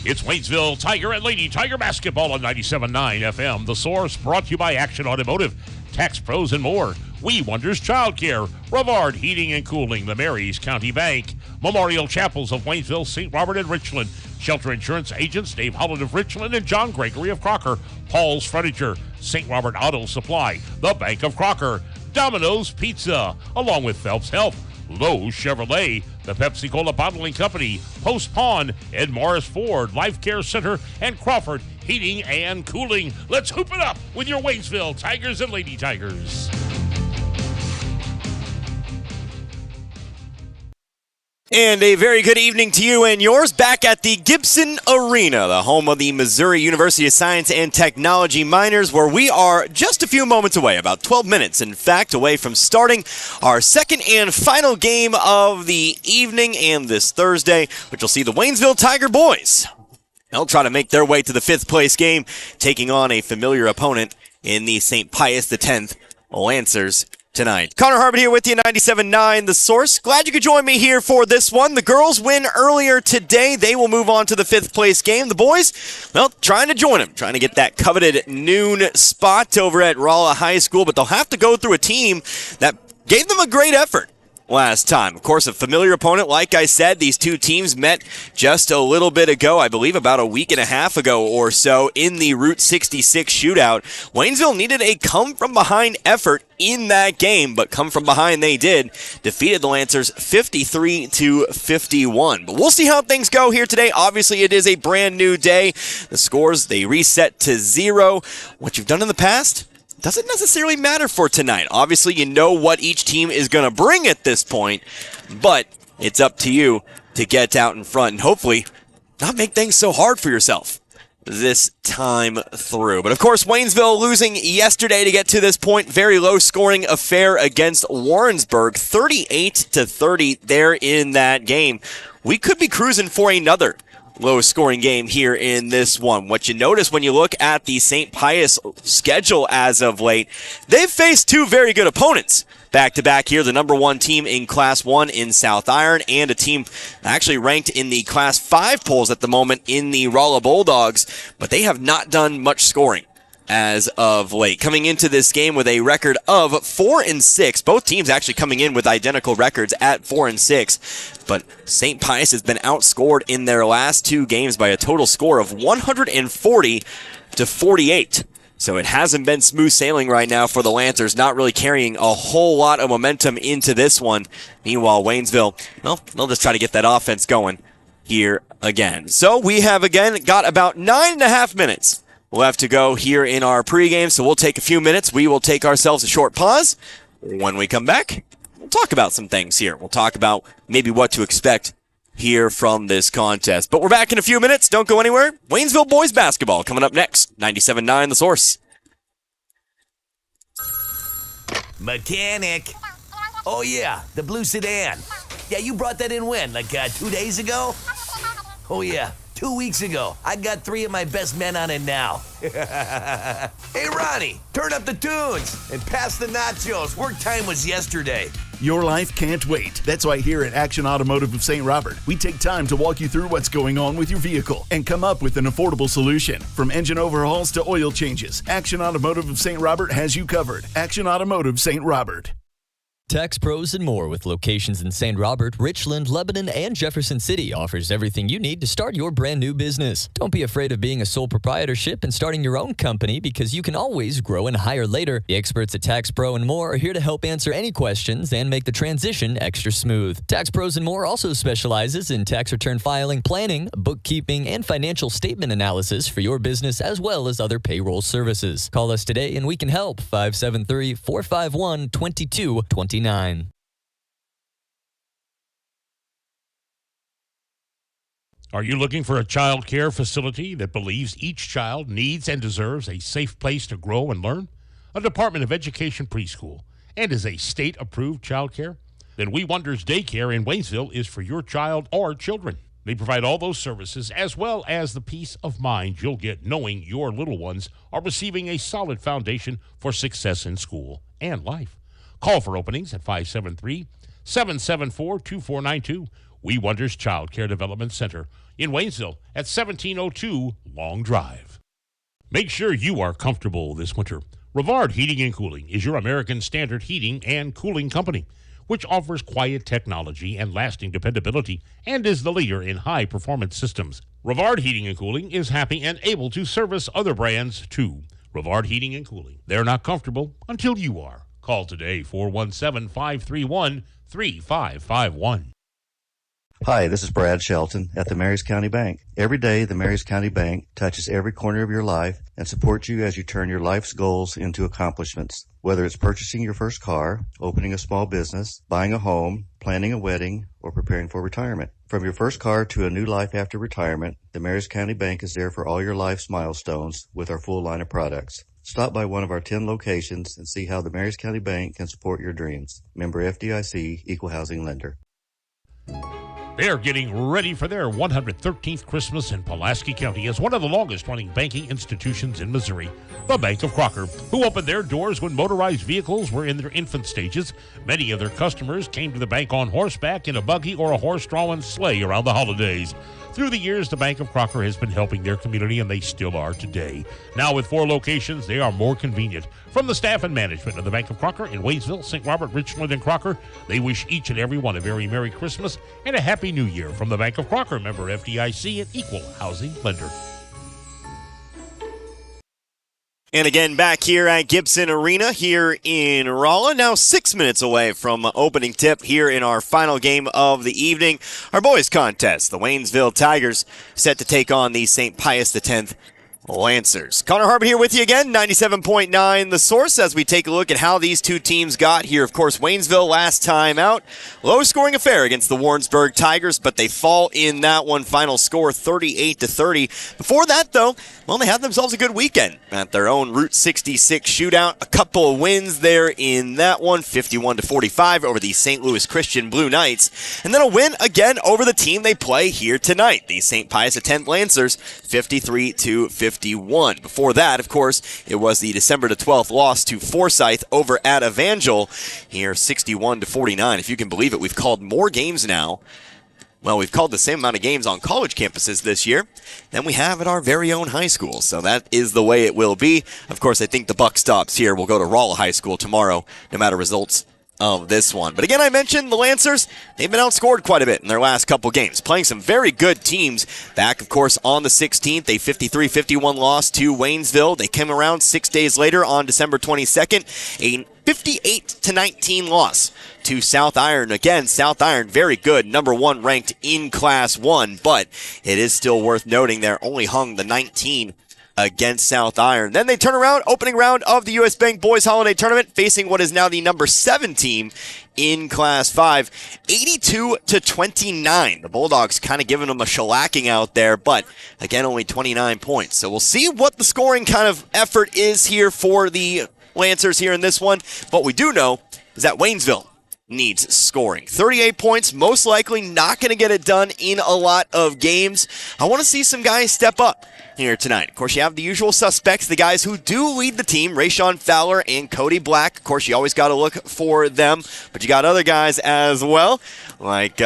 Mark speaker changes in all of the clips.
Speaker 1: It's Waynesville Tiger and Lady Tiger basketball on 97.9 FM. The Source brought to you by Action Automotive, Tax Pros and more. We Wonders Childcare, Brevard Heating and Cooling, the Marys County Bank, Memorial Chapels of Waynesville, St. Robert and Richland, Shelter Insurance Agents Dave Holland of Richland and John Gregory of Crocker, Paul's Furniture, St. Robert Auto Supply, the Bank of Crocker, Domino's Pizza, along with Phelps Health, Lowe's Chevrolet, the Pepsi-Cola Bottling Company, Post Pond, Ed Morris Ford, Life Care Center, and Crawford Heating and Cooling. Let's hoop it up with your Waynesville Tigers and Lady Tigers.
Speaker 2: And a very good evening to you and yours back at the Gibson Arena, the home of the Missouri University of Science and Technology Miners, where we are just a few moments away, about 12 minutes, in fact, away from starting our second and final game of the evening and this Thursday, which will see the Waynesville Tiger boys. They'll try to make their way to the fifth place game, taking on a familiar opponent in the St. Pius X Lancers tonight. Connor Harbin here with you, 97.9 The Source. Glad you could join me here for this one. The girls win earlier today. They will move on to the fifth place game. The boys, well, trying to join them, trying to get that coveted noon spot over at Rolla High School, but they'll have to go through a team that gave them a great effort last time. Of course, a familiar opponent. Like I said, these two teams met just a little bit ago, I believe about a week and a half ago or so, in the Route 66 shootout. Waynesville needed a come-from-behind effort in that game, but come from behind they did. Defeated the Lancers 53-51. But we'll see how things go here today. Obviously, it is a brand new day. The scores, they reset to 0. What you've done in the past doesn't necessarily matter for tonight. Obviously, you know what each team is going to bring at this point, but it's up to you to get out in front and hopefully not make things so hard for yourself this time through. But of course, Waynesville losing yesterday to get to this point. Very low scoring affair against Warrensburg, 38-30 there in that game. We could be cruising for another low-scoring game here in this one. What you notice when you look at the St. Pius schedule as of late, they've faced two very good opponents back-to-back here. The number one team in Class 1 in South Iron and a team actually ranked in the Class 5 polls at the moment in the Rolla Bulldogs, but they have not done much scoring as of late. Coming into this game with a record of 4-6. Both teams actually coming in with identical records at 4-6. But St. Pius has been outscored in their last two games by a total score of 140-48. So it hasn't been smooth sailing right now for the Lancers, not really carrying a whole lot of momentum into this one. Meanwhile, Waynesville, well, they'll just try to get that offense going here again. So we have again got about 9.5 minutes left to go here in our pregame, so we'll take a few minutes. We will take ourselves a short pause. When we come back, we'll talk about some things here. We'll talk about maybe what to expect here from this contest. But we're back in a few minutes. Don't go anywhere. Waynesville boys basketball coming up next. 97.9 The Source.
Speaker 3: Mechanic. Oh, yeah, the blue sedan. Yeah, you brought that in when? Like 2 days ago? Oh, yeah. 2 weeks ago. I got 3 of my best men on it now. Hey, Ronnie, turn up the tunes and pass the nachos. Work time was yesterday.
Speaker 4: Your life can't wait. That's why here at Action Automotive of St. Robert, we take time to walk you through what's going on with your vehicle and come up with an affordable solution. From engine overhauls to oil changes, Action Automotive of St. Robert has you covered. Action Automotive St. Robert.
Speaker 5: Tax Pros and More, with locations in St. Robert, Richland, Lebanon, and Jefferson City, offers everything you need to start your brand new business. Don't be afraid of being a sole proprietorship and starting your own company, because you can always grow and hire later. The experts at Tax Pro and More are here to help answer any questions and make the transition extra smooth. Tax Pros and More also specializes in tax return filing, planning, bookkeeping, and financial statement analysis for your business, as well as other payroll services. Call us today and we can help. 573-451-2229.
Speaker 1: Are you looking for a child care facility that believes each child needs and deserves a safe place to grow and learn? A Department of Education preschool and is a state-approved child care? Then We Wonders Daycare in Waynesville is for your child or children. They provide all those services as well as the peace of mind you'll get knowing your little ones are receiving a solid foundation for success in school and life. Call for openings at 573-774-2492. We Wonders Child Care Development Center, in Waynesville at 1702 Long Drive. Make sure you are comfortable this winter. Rivard Heating and Cooling is your American Standard heating and cooling company, which offers quiet technology and lasting dependability and is the leader in high-performance systems. Rivard Heating and Cooling is happy and able to service other brands, too. Rivard Heating and Cooling. They're not comfortable until you are. Call today, 417-531-3551.
Speaker 6: Hi, this is Brad Shelton at the Marys County Bank. Every day, the Marys County Bank touches every corner of your life and supports you as you turn your life's goals into accomplishments. Whether it's purchasing your first car, opening a small business, buying a home, planning a wedding, or preparing for retirement. From your first car to a new life after retirement, the Marys County Bank is there for all your life's milestones with our full line of products. Stop by one of our 10 locations and see how the Marys County Bank can support your dreams. Member FDIC, Equal Housing Lender.
Speaker 1: They're getting ready for their 113th Christmas in Pulaski County as one of the longest-running banking institutions in Missouri, the Bank of Crocker, who opened their doors when motorized vehicles were in their infant stages. Many of their customers came to the bank on horseback, in a buggy, or a horse-drawn sleigh around the holidays. Through the years, the Bank of Crocker has been helping their community, and they still are today. Now, with 4 locations, they are more convenient. From the staff and management of the Bank of Crocker in Waynesville, St. Robert, Richland, and Crocker, they wish each and every one a very Merry Christmas and a Happy New Year from the Bank of Crocker, member FDIC, and Equal Housing Lender.
Speaker 2: And again, back here at Gibson Arena here in Rolla, now 6 minutes away from opening tip here in our final game of the evening. Our boys contest, the Waynesville Tigers set to take on the St. Pius X Lancers. Connor Harbor here with you again, 97.9 The Source, as we take a look at how these two teams got here. Of course, Waynesville last time out, low-scoring affair against the Warrensburg Tigers, but they fall in that one. Final score 38-30. Before that, though, well, they had themselves a good weekend at their own Route 66 shootout. A couple of wins there in that one, 51-45 over the St. Louis Christian Blue Knights, and then a win again over the team they play here tonight, the St. Pius X Lancers, 53-51. Before that, of course, it was the December 12th loss to Forsyth over at Evangel here, 61-49. If you can believe it, we've called more games now. Well, we've called the same amount of games on college campuses this year than we have at our very own high school. So that is the way it will be. Of course, I think the buck stops here. We'll go to Rolla High School tomorrow, no matter results of this one. But again, I mentioned the Lancers, they've been outscored quite a bit in their last couple games, playing some very good teams. Back, of course, on the 16th, a 53-51 loss to Waynesville. They came around 6 days later on December 22nd, a 58-19 loss to South Iron. Again, South Iron, very good, number 1 ranked in Class 1, but it is still worth noting they're only hung the 19 against South Iron. Then they turn around, opening round of the U.S. Bank Boys Holiday Tournament, facing what is now the number 7 team in Class 5, 82-29. The Bulldogs kind of giving them a shellacking out there, but again, only 29 points. So we'll see what the scoring kind of effort is here for the Lancers here in this one. What we do know is that Waynesville needs scoring. 38 points, most likely not going to get it done in a lot of games. I want to see some guys step up here tonight. Of course, you have the usual suspects, the guys who do lead the team, Rayshawn Fowler and Cody Black. Of course, you always got to look for them, but you got other guys as well, like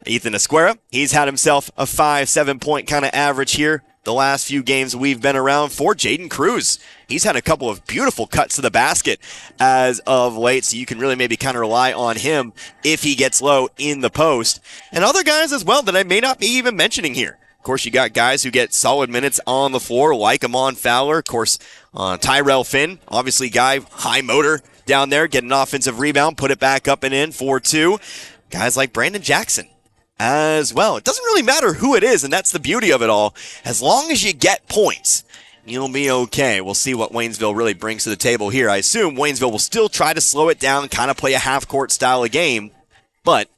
Speaker 2: Ethan Esquera. He's had himself a 5-7 point kind of average here the last few games we've been around. For Jaden Cruz, he's had a couple of beautiful cuts to the basket as of late, so you can really maybe kind of rely on him if he gets low in the post. And other guys as well that I may not be even mentioning here. Of course, you got guys who get solid minutes on the floor, like Amon Fowler. Of course, Tyrell Finn, obviously guy, high motor down there, get an offensive rebound, put it back up and in for 2. Guys like Brandon Jackson as well. It doesn't really matter who it is, and that's the beauty of it all. As long as you get points, you'll be okay. We'll see what Waynesville really brings to the table here. I assume Waynesville will still try to slow it down, kind of play a half-court style of game, but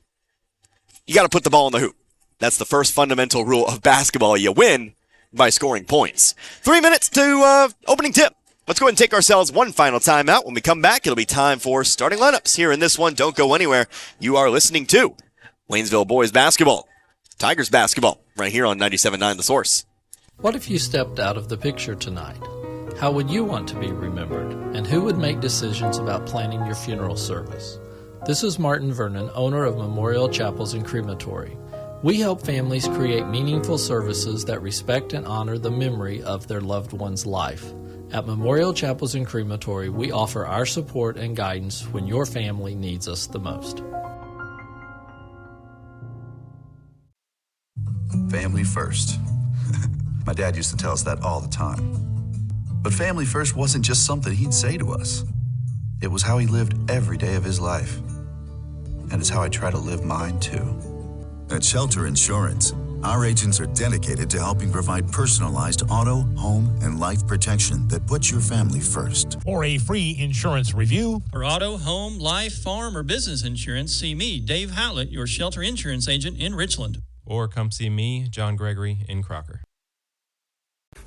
Speaker 2: you got to put the ball in the hoop. That's the first fundamental rule of basketball. You win by scoring points. 3 minutes to opening tip. Let's go ahead and take ourselves one final timeout. When we come back, it'll be time for starting lineups here in this one. Don't go anywhere. You are listening to Waynesville Boys Basketball, Tigers Basketball, right here on 97.9 The Source.
Speaker 7: What if you stepped out of the picture tonight? How would you want to be remembered? And who would make decisions about planning your funeral service? This is Martin Vernon, owner of Memorial Chapels and Crematory. We help families create meaningful services that respect and honor the memory of their loved one's life. At Memorial Chapels and Crematory, we offer our support and guidance when your family needs us the most.
Speaker 8: Family first. My dad used to tell us that all the time. But family first wasn't just something he'd say to us. It was how he lived every day of his life. And it's how I try to live mine too.
Speaker 9: At Shelter Insurance, our agents are dedicated to helping provide personalized auto, home, and life protection that puts your family first.
Speaker 1: For a free insurance review,
Speaker 10: For auto, home, life, farm, or business insurance, see me, Dave Howlett, your Shelter Insurance agent in Richland.
Speaker 11: Or come see me, John Gregory, in Crocker.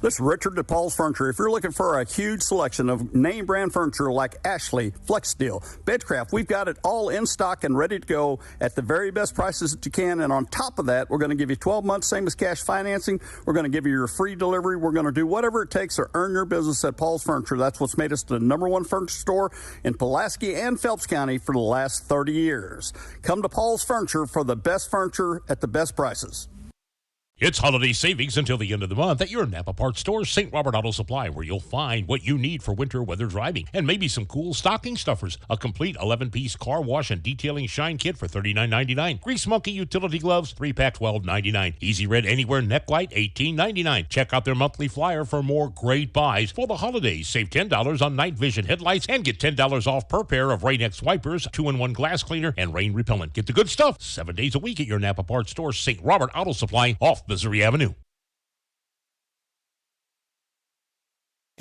Speaker 12: This is Richard at Paul's Furniture. If you're looking for a huge selection of name brand furniture like Ashley, FlexSteel, Bedcraft, we've got it all in stock and ready to go at the very best prices that you can. And on top of that, we're going to give you 12 months, same as cash financing. We're going to give you your free delivery. We're going to do whatever it takes to earn your business at Paul's Furniture. That's what's made us the #1 furniture store in Pulaski and Phelps County for the last 30 years. Come to Paul's Furniture for the best furniture at the best prices.
Speaker 1: it's holiday savings until the end of the month at your Napa Parts store, St. Robert Auto Supply, where you'll find what you need for winter weather driving and maybe some cool stocking stuffers. A complete 11-piece car wash and detailing shine kit for $39.99. Grease Monkey utility gloves, 3-pack, $12.99. Easy Red Anywhere neck light, $18.99. Check out their monthly flyer for more great buys for the holidays. Save $10 on night vision headlights and get $10 off per pair of Rain-X wipers, 2-in-1 glass cleaner, and rain repellent. Get the good stuff 7 days a week at your Napa Parts store, St. Robert Auto Supply, off Missouri Avenue.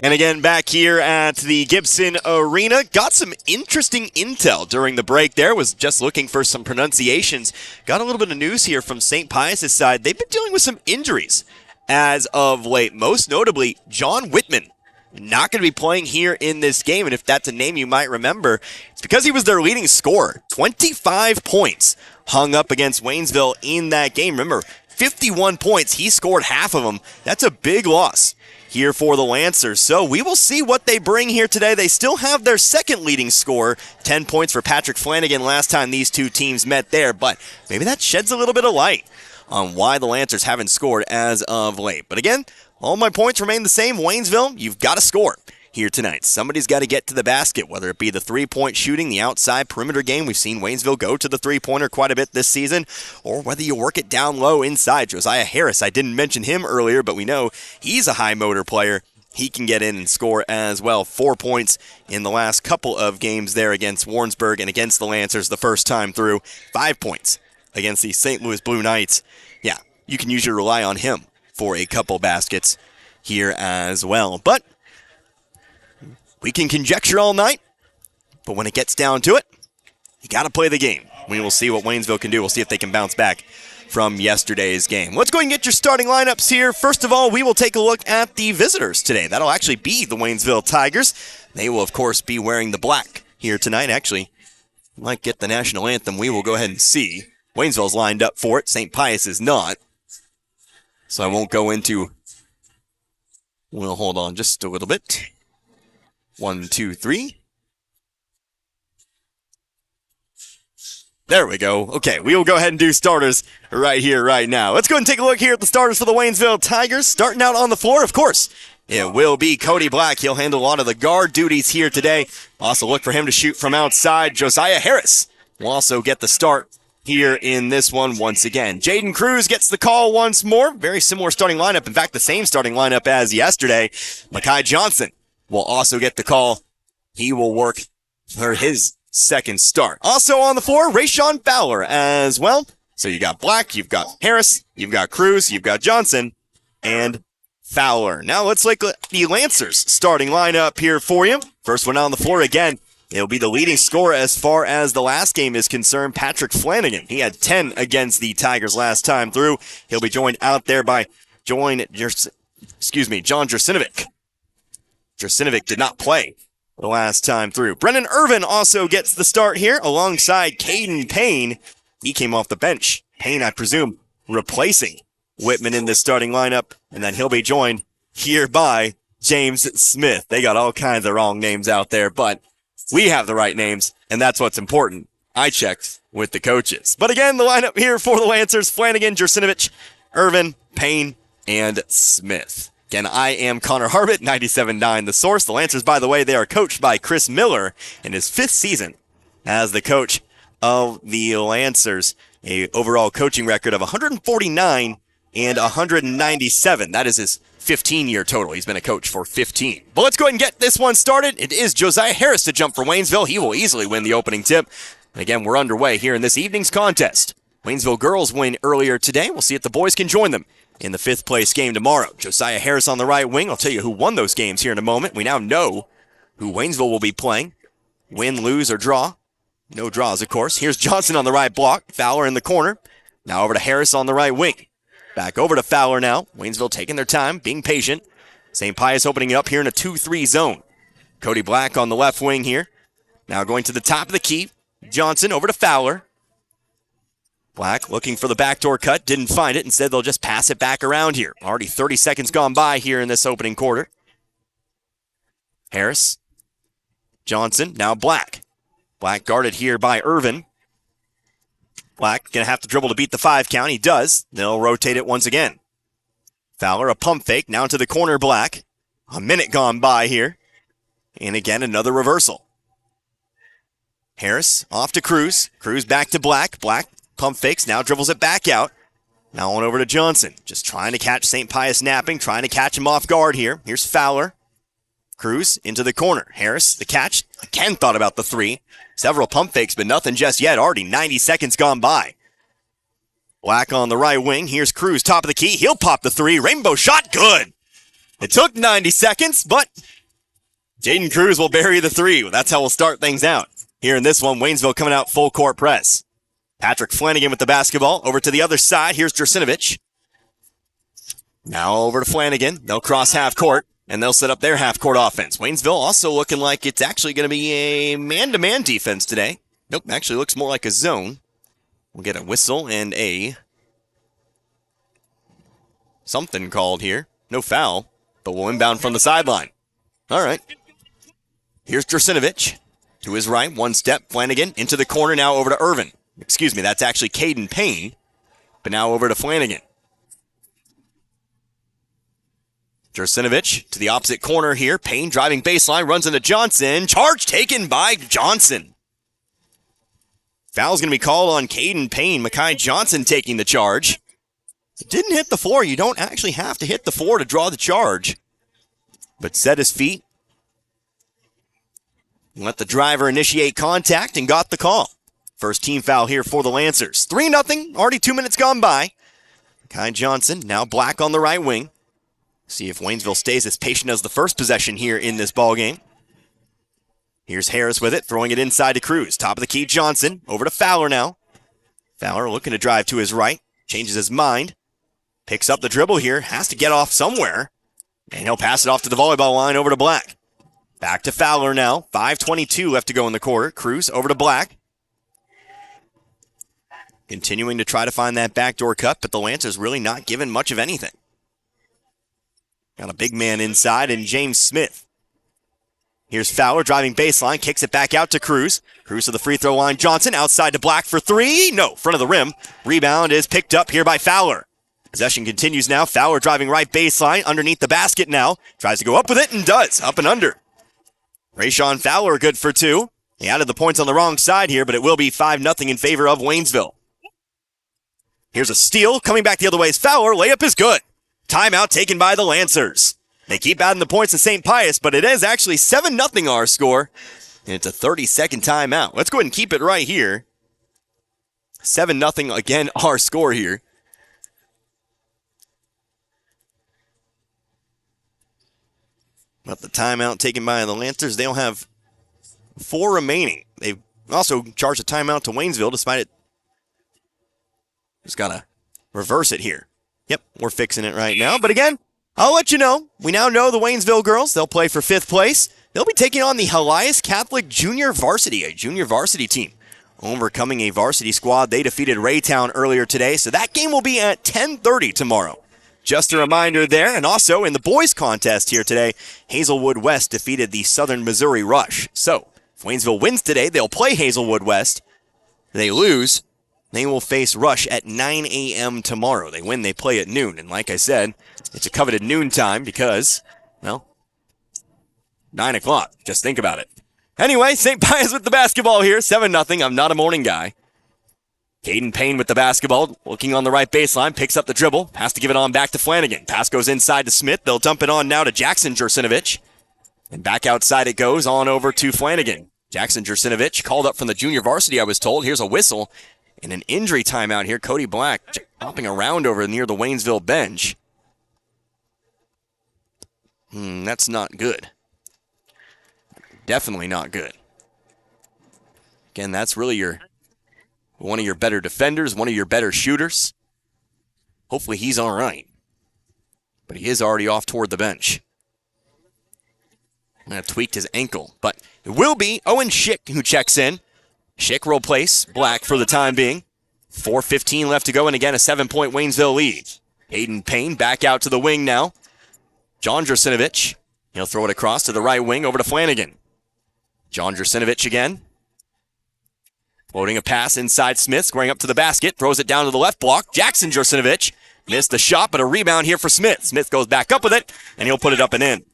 Speaker 2: And again, back here at the Gibson Arena, got some interesting intel during the break there. Was just looking for some pronunciations. Got a little bit of news here from St. Pius' side. They've been dealing with some injuries as of late. Most notably, John Whitman. Not going to be playing here in this game, and if that's a name you might remember, it's because he was their leading scorer. 25 points hung up against Waynesville in that game. Remember, 51 points. He scored half of them. That's a big loss here for the Lancers. So we will see what they bring here today. They still have their second leading scorer, 10 points for Patrick Flanagan last time these two teams met there, but maybe that sheds a little bit of light on why the Lancers haven't scored as of late. But again, all my points remain the same. Waynesville, you've got to score here tonight. Somebody's got to get to the basket, whether it be the three-point shooting, the outside perimeter game. We've seen Waynesville go to the three-pointer quite a bit this season, or whether you work it down low inside. Josiah Harris, I didn't mention him earlier, but we know he's a high-motor player. He can get in and score as well. 4 points in the last couple of games there against Warrensburg and against the Lancers the first time through. 5 points against the St. Louis Blue Knights. Yeah, you can usually rely on him for a couple baskets here as well. But we can conjecture all night, but when it gets down to it, you got to play the game. We will see what Waynesville can do. We'll see if they can bounce back from yesterday's game. Let's go and get your starting lineups here. First of all, we will take a look at the visitors today. That'll actually be the Waynesville Tigers. They will, of course, be wearing the black here tonight. Actually, might get the national anthem. We will go ahead and see. Waynesville's lined up for it. St. Pius is not. So I won't go into... We'll hold on just a little bit. 1, 2, 3. There we go. Okay, we will go ahead and do starters right here, right now. Let's go and take a look here at the starters for the Waynesville Tigers. Starting out on the floor, of course, it will be Cody Black. He'll handle a lot of the guard duties here today. Also look for him to shoot from outside. Josiah Harris will also get the start here in this one once again. Jaden Cruz gets the call once more. Very similar starting lineup. In fact, the same starting lineup as yesterday. Makai Johnson will also get the call. He will work for his second start. Also on the floor, Rayshawn Fowler as well. So you got Black, you've got Harris, you've got Cruz, you've got Johnson, and Fowler. Now let's look at the Lancers starting lineup here for you. First one on the floor again. It'll be the leading scorer as far as the last game is concerned, Patrick Flanagan. He had 10 against the Tigers last time through. He'll be joined out there by John Jersinovic. Jersinovic did not play the last time through. Brennan Irvin also gets the start here alongside Caden Payne. He came off the bench. Payne, I presume, replacing Whitman in this starting lineup. And then he'll be joined here by James Smith. They got all kinds of wrong names out there, but we have the right names, and that's what's important I checked with the coaches. But again, the lineup here for the Lancers, Flanagan, Jursinovich, Irvin, Payne, and Smith. Again, I am Connor Harbit, 97.9 The Source. The Lancers, by the way, they are coached by Chris Miller in his 5th season as the coach of the Lancers. A overall coaching record of 149 and 197. That is his 15-year total. He's been a coach for 15. But let's go ahead and get this one started. It is Josiah Harris to jump for Waynesville. He will easily win the opening tip. And again, we're underway here in this evening's contest. Waynesville girls win earlier today. We'll see if the boys can join them in the 5th place game tomorrow. Josiah Harris on the right wing. I'll tell you who won those games here in a moment. We now know who Waynesville will be playing. Win, lose, or draw. No draws, of course. Here's Johnson on the right block. Fowler in the corner. Now over to Harris on the right wing. Back over to Fowler now. Waynesville taking their time, being patient. St. Pius opening it up here in a 2-3 zone. Cody Black on the left wing here. Now going to the top of the key. Johnson over to Fowler. Black looking for the backdoor cut. Didn't find it. Instead, they'll just pass it back around here. Already 30 seconds gone by here in this opening quarter. Harris. Johnson. Now Black. Black guarded here by Irvin. Black going to have to dribble to beat the 5 count. He does. They'll rotate it once again. Fowler, a pump fake. Now to the corner, Black. A minute gone by here. And again, another reversal. Harris off to Cruz. Cruz back to Black. Black pump fakes. Now dribbles it back out. Now on over to Johnson. Just trying to catch St. Pius napping. Trying to catch him off guard here. Here's Fowler. Cruz into the corner. Harris, the catch. Again thought about the 3. Several pump fakes, but nothing just yet. Already 90 seconds gone by. Black on the right wing. Here's Cruz, top of the key. He'll pop the 3. Rainbow shot, good. It took 90 seconds, but Jaden Cruz will bury the 3. That's how we'll start things out. Here in this one, Waynesville coming out full court press. Patrick Flanagan with the basketball. Over to the other side. Here's Jursinovich. Now over to Flanagan. They'll cross half court. And they'll set up their half-court offense. Waynesville also looking like it's actually going to be a man-to-man defense today. Nope, actually looks more like a zone. We'll get a whistle and a something called here. No foul, but we'll inbound from the sideline. All right. Here's Jursinovich. To his right, one step. Flanagan into the corner, now over to Irvin. Excuse me, that's actually Caden Payne. But now over to Flanagan. Jursinovich to the opposite corner here. Payne driving baseline, runs into Johnson. Charge taken by Johnson. Foul's going to be called on Caden Payne. Makai Johnson taking the charge. It didn't hit the floor. You don't actually have to hit the floor to draw the charge. But set his feet. Let the driver initiate contact and got the call. First team foul here for the Lancers. 3-0. Already 2 minutes gone by. Makai Johnson, now Black on the right wing. See if Waynesville stays as patient as the first possession here in this ballgame. Here's Harris with it, throwing it inside to Cruz. Top of the key, Johnson. Over to Fowler now. Fowler looking to drive to his right. Changes his mind. Picks up the dribble here. Has to get off somewhere. And he'll pass it off to the volleyball line over to Black. Back to Fowler now. 5:22 left to go in the quarter. Cruz over to Black. Continuing to try to find that backdoor cut, but the Lancers really not giving much of anything. Got a big man inside and James Smith. Here's Fowler driving baseline, kicks it back out to Cruz. Cruz to the free throw line. Johnson outside to Black for 3. No, front of the rim. Rebound is picked up here by Fowler. Possession continues now. Fowler driving right baseline underneath the basket now. Tries to go up with it and does. Up and under. Rayshawn Fowler good for 2. He added the points on the wrong side here, but it will be 5-0 in favor of Waynesville. Here's a steal. Coming back the other way is Fowler. Layup is good. Timeout taken by the Lancers. They keep adding the points to St. Pius, but it is actually 7-0 our score. And it's a 30-second timeout. Let's go ahead and keep it right here. 7-0 again our score here. But the timeout taken by the Lancers, they'll have 4 remaining. They've also charged a timeout to Waynesville, despite it. Just got to reverse it here. Yep, we're fixing it right now. But again, I'll let you know. We now know the Waynesville girls. They'll play for 5th place. They'll be taking on the Helias Catholic Junior Varsity, a junior varsity team. Overcoming a varsity squad, they defeated Raytown earlier today. So that game will be at 10:30 tomorrow. Just a reminder there. And also in the boys contest here today, Hazelwood West defeated the Southern Missouri Rush. So if Waynesville wins today, they'll play Hazelwood West. They lose, they will face Rush at 9 a.m. tomorrow. They win, they play at noon. And like I said, it's a coveted noon time because, well, 9 o'clock. Just think about it. Anyway, St. Pius with the basketball here. 7-0. I'm not a morning guy. Caden Payne with the basketball, looking on the right baseline, picks up the dribble, has to give it on back to Flanagan. Pass goes inside to Smith. They'll dump it on now to Jackson Jursinovich. And back outside it goes, on over to Flanagan. Jackson Jursinovich called up from the junior varsity, I was told. Here's a whistle and an injury timeout here. Cody Black hopping around over near the Waynesville bench. That's not good. Definitely not good. Again, that's really one of your better defenders, one of your better shooters. Hopefully he's all right. But he is already off toward the bench. Tweaked his ankle. But it will be Owen Schick who checks in. Schick will replace Black for the time being. 4:15 left to go, and again a 7-point Waynesville lead. Caden Payne back out to the wing now. John Jursinovich. He'll throw it across to the right wing over to Flanagan. John Jursinovich again. Floating a pass inside Smith, squaring up to the basket, throws it down to the left block. Jackson Jursinovich missed the shot, but a rebound here for Smith. Smith goes back up with it, and he'll put it up and in.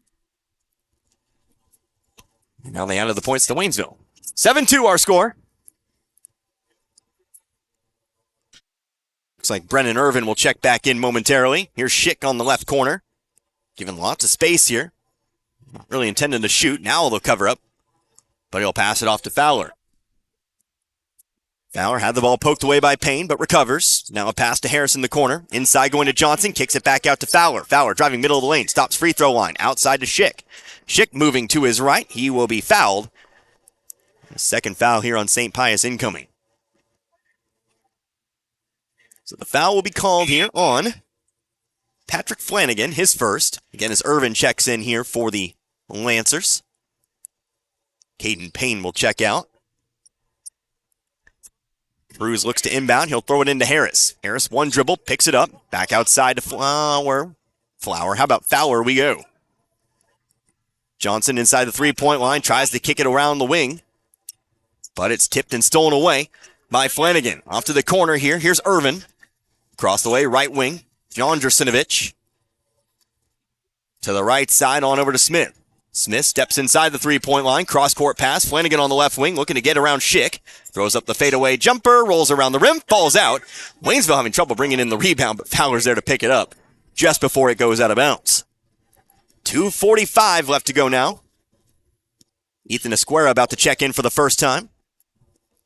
Speaker 2: Now they added the points to Waynesville. 7-2 our score. Looks like Brennan Irvin will check back in momentarily. Here's Schick on the left corner. Given lots of space here. Not really intending to shoot. Now they'll cover up, but he'll pass it off to Fowler. Fowler had the ball poked away by Payne, but recovers. Now a pass to Harris in the corner. Inside going to Johnson, kicks it back out to Fowler. Fowler driving middle of the lane, stops free throw line. Outside to Schick. Schick moving to his right. He will be fouled. A second foul here on St. Pius incoming. So the foul will be called here on Patrick Flanagan, his first. Again, as Irvin checks in here for the Lancers. Caden Payne will check out. Cruz looks to inbound. He'll throw it into Harris. Harris, one dribble, picks it up. Back outside to Flower. How about Fowler we go? Johnson inside the three-point line. Tries to kick it around the wing. But it's tipped and stolen away by Flanagan. Off to the corner here. Here's Irvin. Across the way, right wing. John Jursinovich. To the right side, on over to Smith. Smith steps inside the three-point line. Cross-court pass. Flanagan on the left wing, looking to get around Schick. Throws up the fadeaway jumper, rolls around the rim, falls out. Waynesville having trouble bringing in the rebound, but Fowler's there to pick it up just before it goes out of bounds. 2:45 left to go now. Ethan Esquera about to check in for the first time.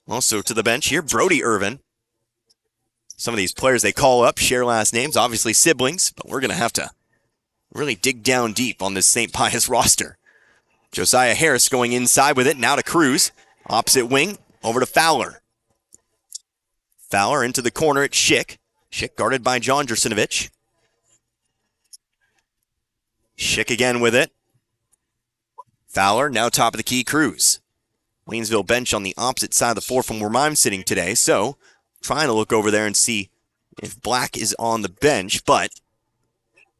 Speaker 2: Also to the bench here, Brody Irvin. Some of these players they call up share last names, obviously siblings, but we're going to have to really dig down deep on this St. Pius roster. Josiah Harris going inside with it, now to Cruz. Opposite wing, over to Fowler. Fowler into the corner at Schick. Schick guarded by John Jursinovich. Schick again with it. Fowler, now top of the key, Cruz. Waynesville bench on the opposite side of the floor from where I'm sitting today, so trying to look over there and see if Black is on the bench, but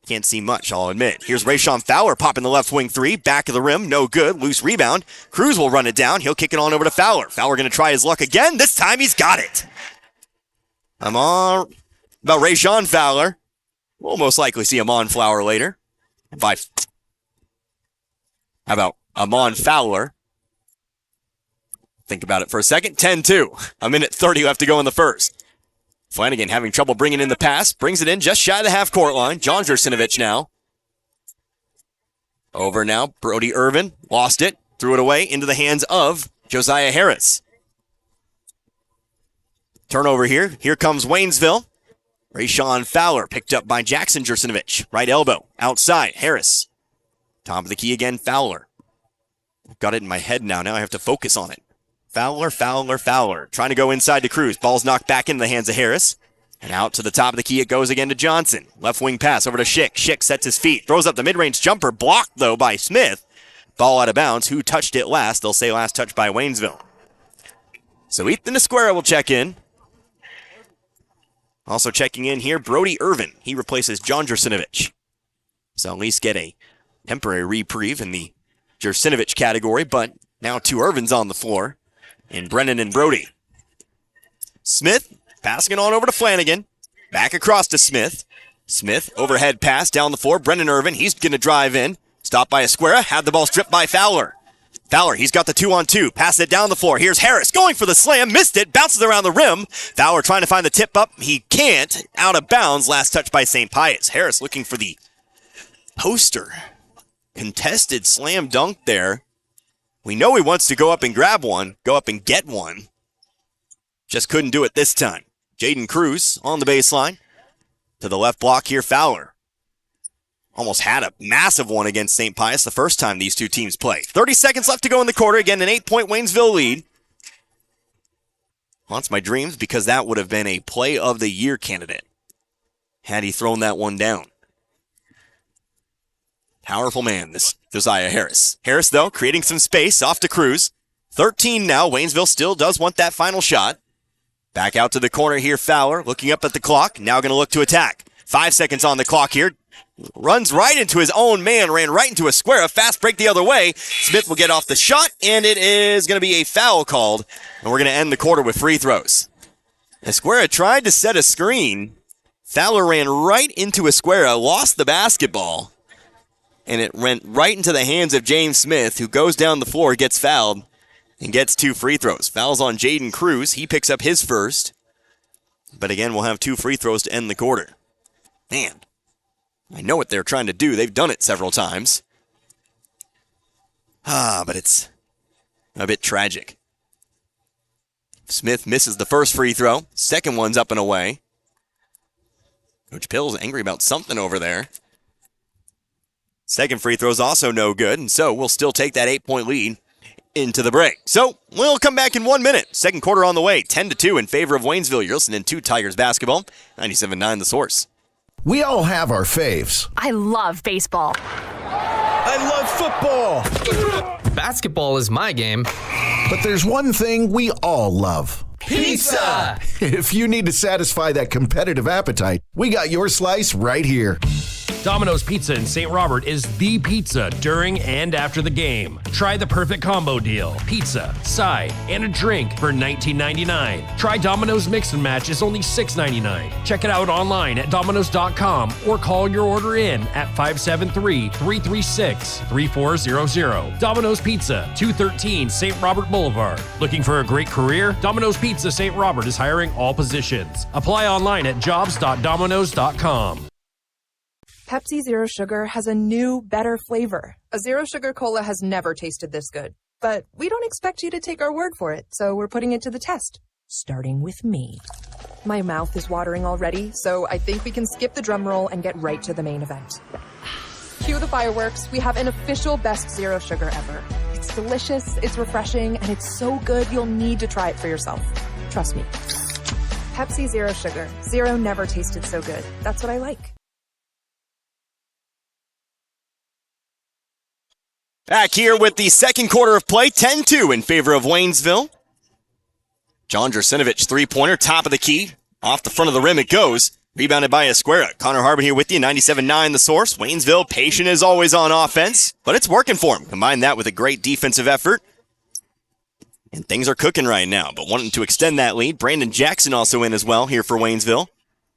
Speaker 2: can't see much, I'll admit. Here's Rayshawn Fowler popping the left wing three. Back of the rim, no good. Loose rebound. Cruz will run it down. He'll kick it on over to Fowler. Fowler going to try his luck again. This time he's got it. I'm on about Rayshawn Fowler. We'll most likely see Amon Flower later. How about Amon Fowler? Think about it for a second. 10-2. A minute 30 left to go in the first. Flanagan having trouble bringing in the pass. Brings it in just shy of the half-court line. John Jursinovich now. Over now. Brody Irvin lost it. Threw it away into the hands of Josiah Harris. Turnover here. Here comes Waynesville. Rayshawn Fowler picked up by Jackson Jursinovich. Right elbow. Outside. Harris. Top of the key again. Fowler. Got it in my head now. Now I have to focus on it. Fowler, Fowler, Fowler. Trying to go inside to Cruz. Ball's knocked back into the hands of Harris. And out to the top of the key it goes again to Johnson. Left wing pass over to Schick. Schick sets his feet. Throws up the mid-range jumper. Blocked, though, by Smith. Ball out of bounds. Who touched it last? They'll say last touch by Waynesville. So Ethan Esquera will check in. Also checking in here, Brody Irvin. He replaces John Jursinovich. So at least get a temporary reprieve in the Jursinovich category, but now two Irvins on the floor. And Brennan and Brody. Smith passing it on over to Flanagan. Back across to Smith. Smith, overhead pass down the floor. Brendan Irvin, he's going to drive in. Stopped by Esquera, had the ball stripped by Fowler. Fowler, he's got the 2-on-2. Pass it down the floor. Here's Harris going for the slam. Missed it. Bounces around the rim. Fowler trying to find the tip up. He can't. Out of bounds. Last touch by St. Pius. Harris looking for the poster. Contested slam dunk there. We know he wants to go up and grab one. Go up and get one. Just couldn't do it this time. Jaden Cruz on the baseline. To the left block here, Fowler. Almost had a massive one against St. Pius the first time these two teams played. 30 seconds left to go in the quarter. Again, an 8-point Waynesville lead. Haunts my dreams because that would have been a play of the year candidate had he thrown that one down. Powerful man, this Josiah Harris. Harris, though, creating some space off to Cruz. 13 now. Waynesville still does want that final shot. Back out to the corner here, Fowler. Looking up at the clock. Now going to look to attack. 5 seconds on the clock here. Runs right into his own man, ran right into Esquera. Fast break the other way. Smith will get off the shot, and it is going to be a foul called. And we're going to end the quarter with free throws. Esquera tried to set a screen. Fowler ran right into Esquera, lost the basketball, and it went right into the hands of James Smith, who goes down the floor, gets fouled, and gets 2 free throws. Fouls on Jaden Cruz. He picks up his first. But again, we'll have 2 free throws to end the quarter. Man. I know what they're trying to do. They've done it several times. But it's a bit tragic. Smith misses the first free throw. Second one's up and away. Coach Pill's angry about something over there. Second free throw's also no good, and so we'll still take that 8-point lead into the break. So we'll come back in 1 minute. Second quarter on the way. 10-2 in favor of Waynesville. You're listening to Tigers basketball. 97.9 The Source.
Speaker 13: We all have our faves.
Speaker 14: I love baseball.
Speaker 13: I love football.
Speaker 15: Basketball is my game.
Speaker 13: But there's one thing we all love.
Speaker 15: Pizza!
Speaker 13: If you need to satisfy that competitive appetite, we got your slice right here.
Speaker 16: Domino's Pizza in St. Robert is the pizza during and after the game. Try the perfect combo deal. Pizza, side, and a drink for $19.99. Try Domino's Mix and Match is only $6.99. Check it out online at Domino's.com or call your order in at 573-336-3400. Domino's Pizza, 213 St. Robert Boulevard. Looking for a great career? Domino's Pizza St. Robert is hiring all positions. Apply online at jobs.domino's.com.
Speaker 17: Pepsi Zero Sugar has a new, better flavor. A Zero Sugar Cola has never tasted this good. But we don't expect you to take our word for it, so we're putting it to the test. Starting with me. My mouth is watering already, so I think we can skip the drum roll and get right to the main event. Cue the fireworks. We have an official best Zero Sugar ever. It's delicious, it's refreshing, and it's so good you'll need to try it for yourself. Trust me. Pepsi Zero Sugar. Zero never tasted so good. That's what I like.
Speaker 2: Back here with the second quarter of play, 10-2 in favor of Waynesville. John Jersinovich, three-pointer, top of the key. Off the front of the rim it goes. Rebounded by Esquera. Connor Harbin here with you, 97.9 The Source. Waynesville, patient as always on offense, but it's working for him. Combine that with a great defensive effort, and things are cooking right now. But wanting to extend that lead, Brandon Jackson also in as well here for Waynesville.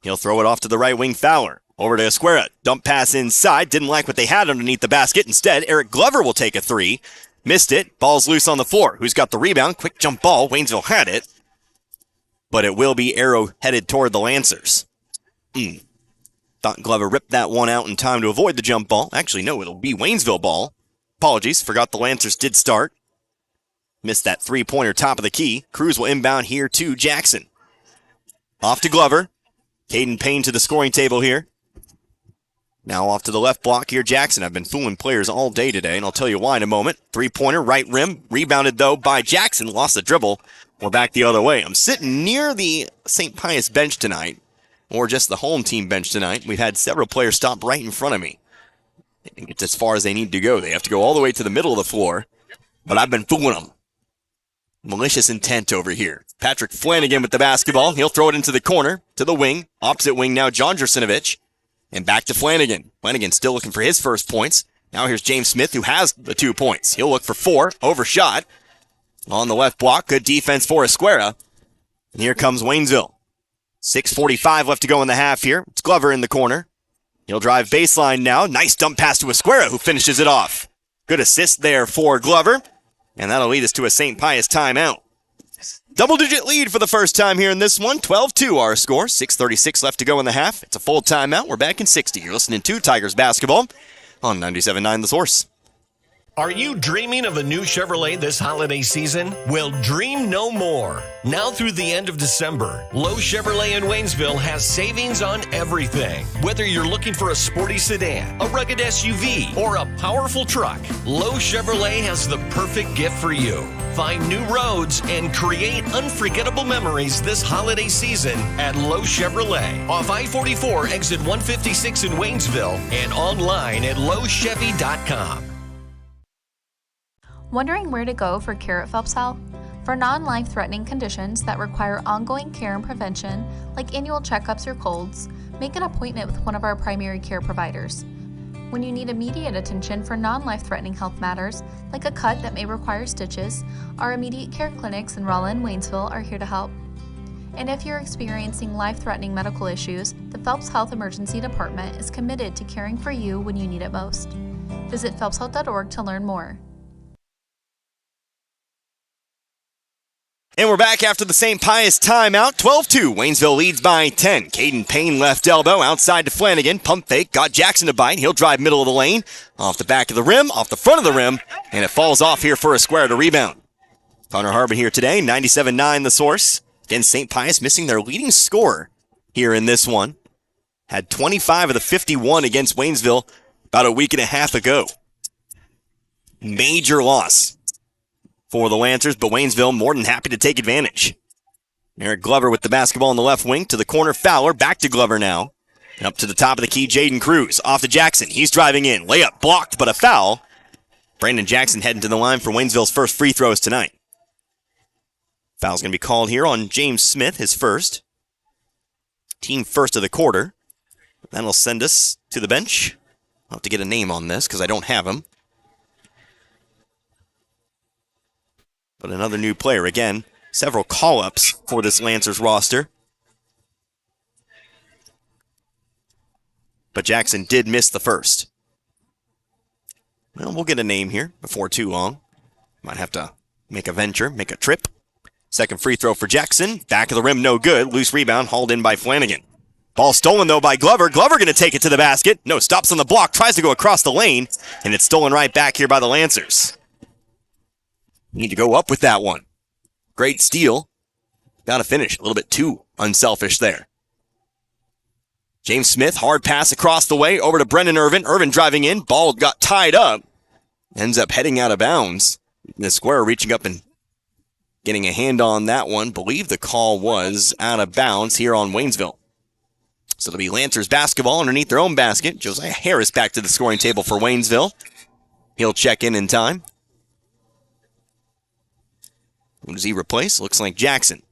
Speaker 2: He'll throw it off to the right wing, Fowler. Over to Esquera. Dump pass inside. Didn't like what they had underneath the basket. Instead, Eric Glover will take a three. Missed it. Ball's loose on the floor. Who's got the rebound? Quick jump ball. Waynesville had it. But it will be arrow headed toward the Lancers. Thought Glover ripped that one out in time to avoid the jump ball. Actually, no, it'll be Waynesville ball. Apologies. Forgot the Lancers did start. Missed that three-pointer top of the key. Cruz will inbound here to Jackson. Off to Glover. Caden Payne to the scoring table here. Now off to the left block here, Jackson. I've been fooling players all day today, and I'll tell you why in a moment. Three-pointer, right rim. Rebounded, though, by Jackson. Lost the dribble. We're back the other way. I'm sitting near the St. Pius bench tonight, or just the home team bench tonight. We've had several players stop right in front of me. They think it's as far as they need to go. They have to go all the way to the middle of the floor, but I've been fooling them. Malicious intent over here. Patrick Flanagan with the basketball. He'll throw it into the corner, to the wing. Opposite wing now, John Jersinovich. And back to Flanagan. Flanagan still looking for his first points. Now here's James Smith, who has the 2 points. He'll look for 4. Overshot. On the left block, good defense for Esquera. And here comes Waynesville. 6:45 left to go in the half here. It's Glover in the corner. He'll drive baseline now. Nice dump pass to Esquera, who finishes it off. Good assist there for Glover. And that'll lead us to a St. Pius timeout. Double-digit lead for the first time here in this one. 12-2 our score. 6:36 left to go in the half. It's a full timeout. We're back in 60. You're listening to Tigers basketball on 97.9 The Source.
Speaker 14: Are you dreaming of a new Chevrolet this holiday season? Well, dream no more. Now through the end of December, Lowe Chevrolet in Waynesville has savings on everything. Whether you're looking for a sporty sedan, a rugged SUV, or a powerful truck, Lowe Chevrolet has the perfect gift for you. Find new roads and create unforgettable memories this holiday season at Lowe Chevrolet. Off I-44, exit 156 in Waynesville, and online at lowechevy.com.
Speaker 18: Wondering where to go for care at Phelps Health? For non-life-threatening conditions that require ongoing care and prevention, like annual checkups or colds, make an appointment with one of our primary care providers. When you need immediate attention for non-life-threatening health matters, like a cut that may require stitches, our immediate care clinics in Rolla and Waynesville are here to help. And if you're experiencing life-threatening medical issues, the Phelps Health Emergency Department is committed to caring for you when you need it most. Visit phelpshealth.org to learn more.
Speaker 2: And we're back after the St. Pius timeout. 12-2. Waynesville leads by 10. Caden Payne left elbow outside to Flanagan. Pump fake. Got Jackson to bite. He'll drive middle of the lane. Off the back of the rim. Off the front of the rim. And it falls off here for Esquera to rebound. Connor Harbin here today. 97.9 The Source. Again, St. Pius missing their leading scorer here in this one. Had 25 of the 51 against Waynesville about a week and a half ago. Major loss for the Lancers, but Waynesville more than happy to take advantage. Eric Glover with the basketball in the left wing to the corner. Fowler back to Glover now. And up to the top of the key, Jaden Cruz. Off to Jackson. He's driving in. Layup blocked, but a foul. Brandon Jackson heading to the line for Waynesville's first free throws tonight. Foul's going to be called here on James Smith, his first. Team first of the quarter. That'll send us to the bench. I'll have to get a name on this because I don't have him. But another new player. Again, several call-ups for this Lancers roster. But Jackson did miss the first. Well, we'll get a name here before too long. Might have to make a venture, make a trip. Second free throw for Jackson. Back of the rim, no good. Loose rebound, hauled in by Flanagan. Ball stolen, though, by Glover. Glover going to take it to the basket. No, stops on the block, tries to go across the lane, and it's stolen right back here by the Lancers. Need to go up with that one. Great steal. Got to finish. A little bit too unselfish there. James Smith, hard pass across the way over to Brendan Irvin. Irvin driving in. Ball got tied up. Ends up heading out of bounds. The Esquera reaching up and getting a hand on that one. Believe the call was out of bounds here on Waynesville. So it'll be Lancers basketball underneath their own basket. Josiah Harris back to the scoring table for Waynesville. He'll check in time. Who does he replace? Looks like Jackson.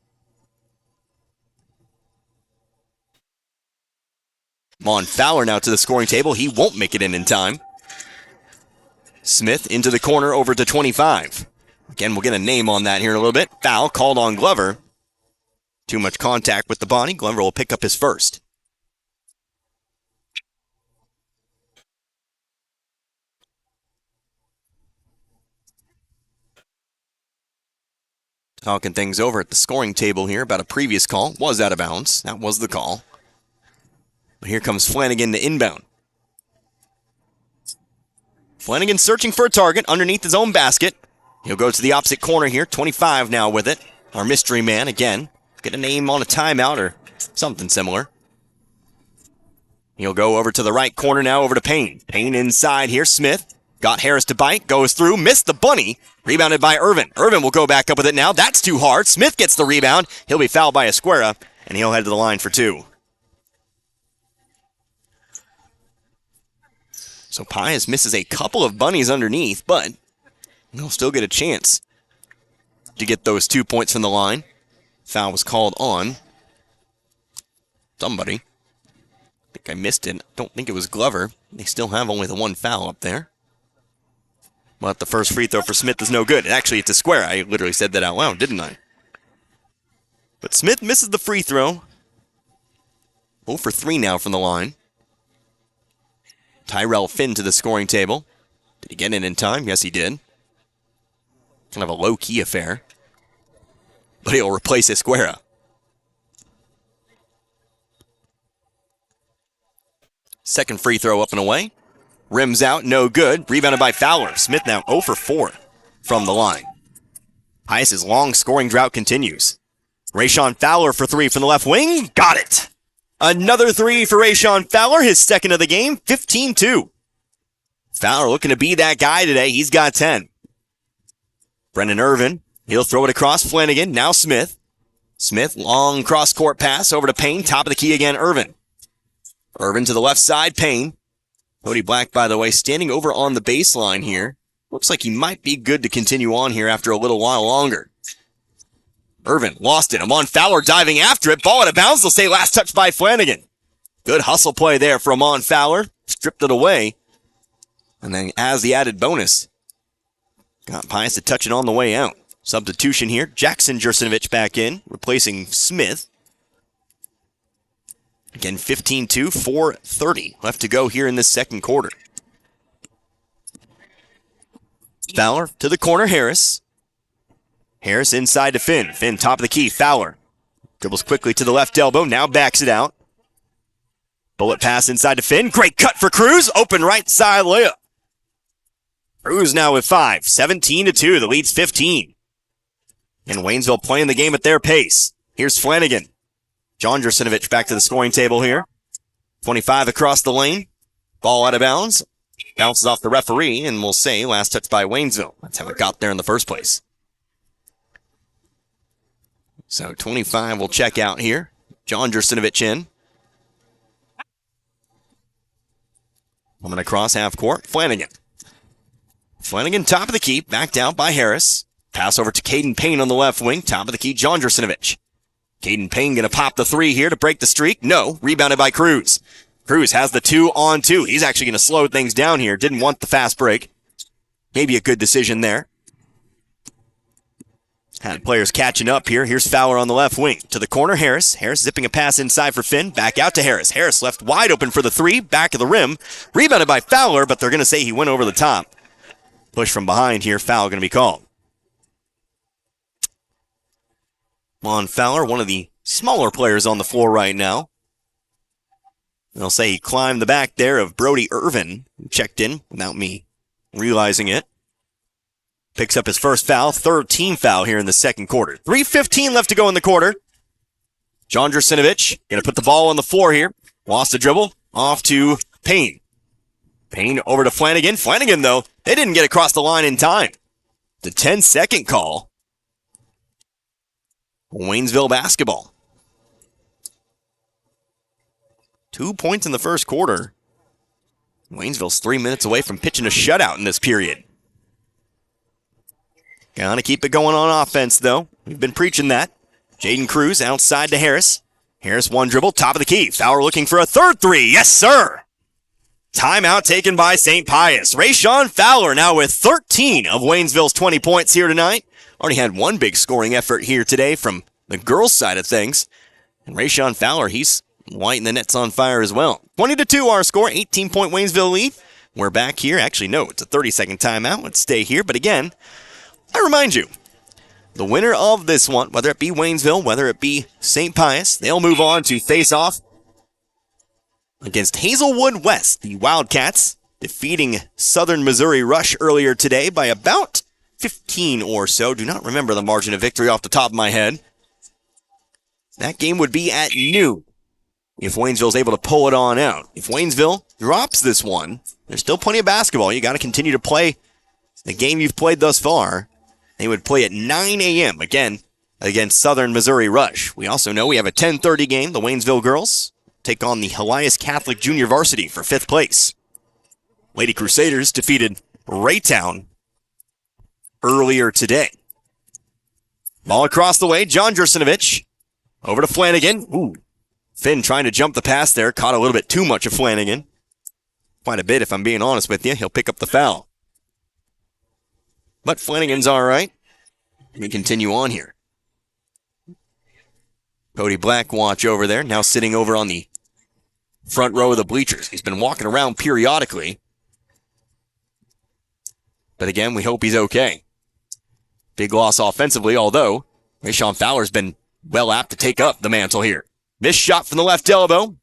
Speaker 2: Mon Fowler now to the scoring table. He won't make it in time. Smith into the corner over to 25. Again, we'll get a name on that here in a little bit. Foul called on Glover. Too much contact with the body. Glover will pick up his first. Talking things over at the scoring table here about a previous call. Was out of bounds. That was the call. But here comes Flanagan to inbound. Flanagan searching for a target underneath his own basket. He'll go to the opposite corner here. 25 now with it. Our mystery man again. Get a name on a timeout or something similar. He'll go over to the right corner now, over to Payne. Payne inside here. Smith. Got Harris to bite, goes through, missed the bunny. Rebounded by Irvin. Irvin will go back up with it now. That's too hard. Smith gets the rebound. He'll be fouled by Esquera, and he'll head to the line for two. So Pius misses a couple of bunnies underneath, but he'll still get a chance to get those 2 points from the line. Foul was called on somebody. I think I missed it. Don't think it was Glover. They still have only the one foul up there. But the first free throw for Smith is no good. Actually, it's Esquera. I literally said that out loud, didn't I? But Smith misses the free throw. 0 for 3 now from the line. Tyrell Finn to the scoring table. Did he get in time? Yes, he did. Kind of a low-key affair. But he'll replace Esquera. Second free throw up and away. Rims out, no good. Rebounded by Fowler. Smith now 0 for 4 from the line. Pius' long scoring drought continues. Rayshawn Fowler for 3 from the left wing. Got it. Another 3 for Rayshawn Fowler, his second of the game, 15-2. Fowler looking to be that guy today. He's got 10. Brendan Irvin, he'll throw it across Flanagan. Now Smith. Smith, long cross-court pass over to Payne. Top of the key again, Irvin. Irvin to the left side, Payne. Cody Black, by the way, standing over on the baseline here. Looks like he might be good to continue on here after a little while longer. Irvin lost it. Amon Fowler diving after it. Ball out of bounds. They'll say last touch by Flanagan. Good hustle play there for Amon Fowler. Stripped it away. And then as the added bonus, got Pius to touch it on the way out. Substitution here. Jackson Jurcenovich back in, replacing Smith. Again, 15-2, 4:30 left to go here in this second quarter. Fowler to the corner, Harris. Harris inside to Finn. Finn, top of the key, Fowler. Dribbles quickly to the left elbow, now backs it out. Bullet pass inside to Finn. Great cut for Cruz. Open right side layup. Cruz now with 5. 17-2. The lead's 15. And Waynesville playing the game at their pace. Here's Flanagan. John Jurcenovich back to the scoring table here. 25 across the lane. Ball out of bounds. Bounces off the referee, and we'll say last touch by Waynesville. That's how it got there in the first place. So 25 will check out here. John Jurcenovich in. Coming across half court, Flanagan. Flanagan, top of the key, backed out by Harris. Pass over to Caden Payne on the left wing, top of the key, John Jurcenovich. Caden Payne going to pop the 3 here to break the streak. No, rebounded by Cruz. Cruz has the 2-on-2. He's actually going to slow things down here. Didn't want the fast break. Maybe a good decision there. Had players catching up here. Here's Fowler on the left wing. To the corner, Harris. Harris zipping a pass inside for Finn. Back out to Harris. Harris left wide open for the 3. Back of the rim. Rebounded by Fowler, but they're going to say he went over the top. Push from behind here. Foul going to be called. Mon Fowler, one of the smaller players on the floor right now. They'll say he climbed the back there of Brody Irvin, who checked in without me realizing it. Picks up his first foul, third team foul here in the second quarter. 3:15 left to go in the quarter. John Jurcenovich going to put the ball on the floor here. Lost the dribble, off to Payne. Payne over to Flanagan. Flanagan, though, they didn't get across the line in time. The 10-second call. Waynesville basketball. 2 points in the first quarter. Waynesville's 3 minutes away from pitching a shutout in this period. Gotta keep it going on offense, though. We've been preaching that. Jaden Cruz outside to Harris. Harris one dribble, top of the key. Fowler looking for a third 3. Yes, sir. Timeout taken by St. Pius. Rayshawn Fowler now with 13 of Waynesville's 20 points here tonight. Already had one big scoring effort here today from the girls' side of things. And Rayshawn Fowler, he's lighting the nets on fire as well. 20-2 our score, 18-point Waynesville lead. We're back here. Actually, no, it's a 30-second timeout. Let's stay here. But again, I remind you, the winner of this one, whether it be Waynesville, whether it be St. Pius, they'll move on to face off against Hazelwood West. The Wildcats defeating Southern Missouri Rush earlier today by about 15 or so. Do not remember the margin of victory off the top of my head. That game would be at noon if Waynesville's able to pull it on out. If Waynesville drops this one, there's still plenty of basketball. You got to continue to play the game you've played thus far. They would play at 9 a.m. again against Southern Missouri Rush. We also know we have a 10:30 game. The Waynesville girls take on the Elias Catholic Junior Varsity for 5th place. Lady Crusaders defeated Raytown earlier today. Ball across the way, John Jurcenovich. Over to Flanagan. Ooh. Finn trying to jump the pass there. Caught a little bit too much of Flanagan. Quite a bit, if I'm being honest with you. He'll pick up the foul. But Flanagan's all right. We continue on here. Cody Blackwatch over there, now sitting over on the front row of the bleachers. He's been walking around periodically. But again, we hope he's okay. Big loss offensively, although Rashawn Fowler's been well apt to take up the mantle here. Missed shot from the left elbow.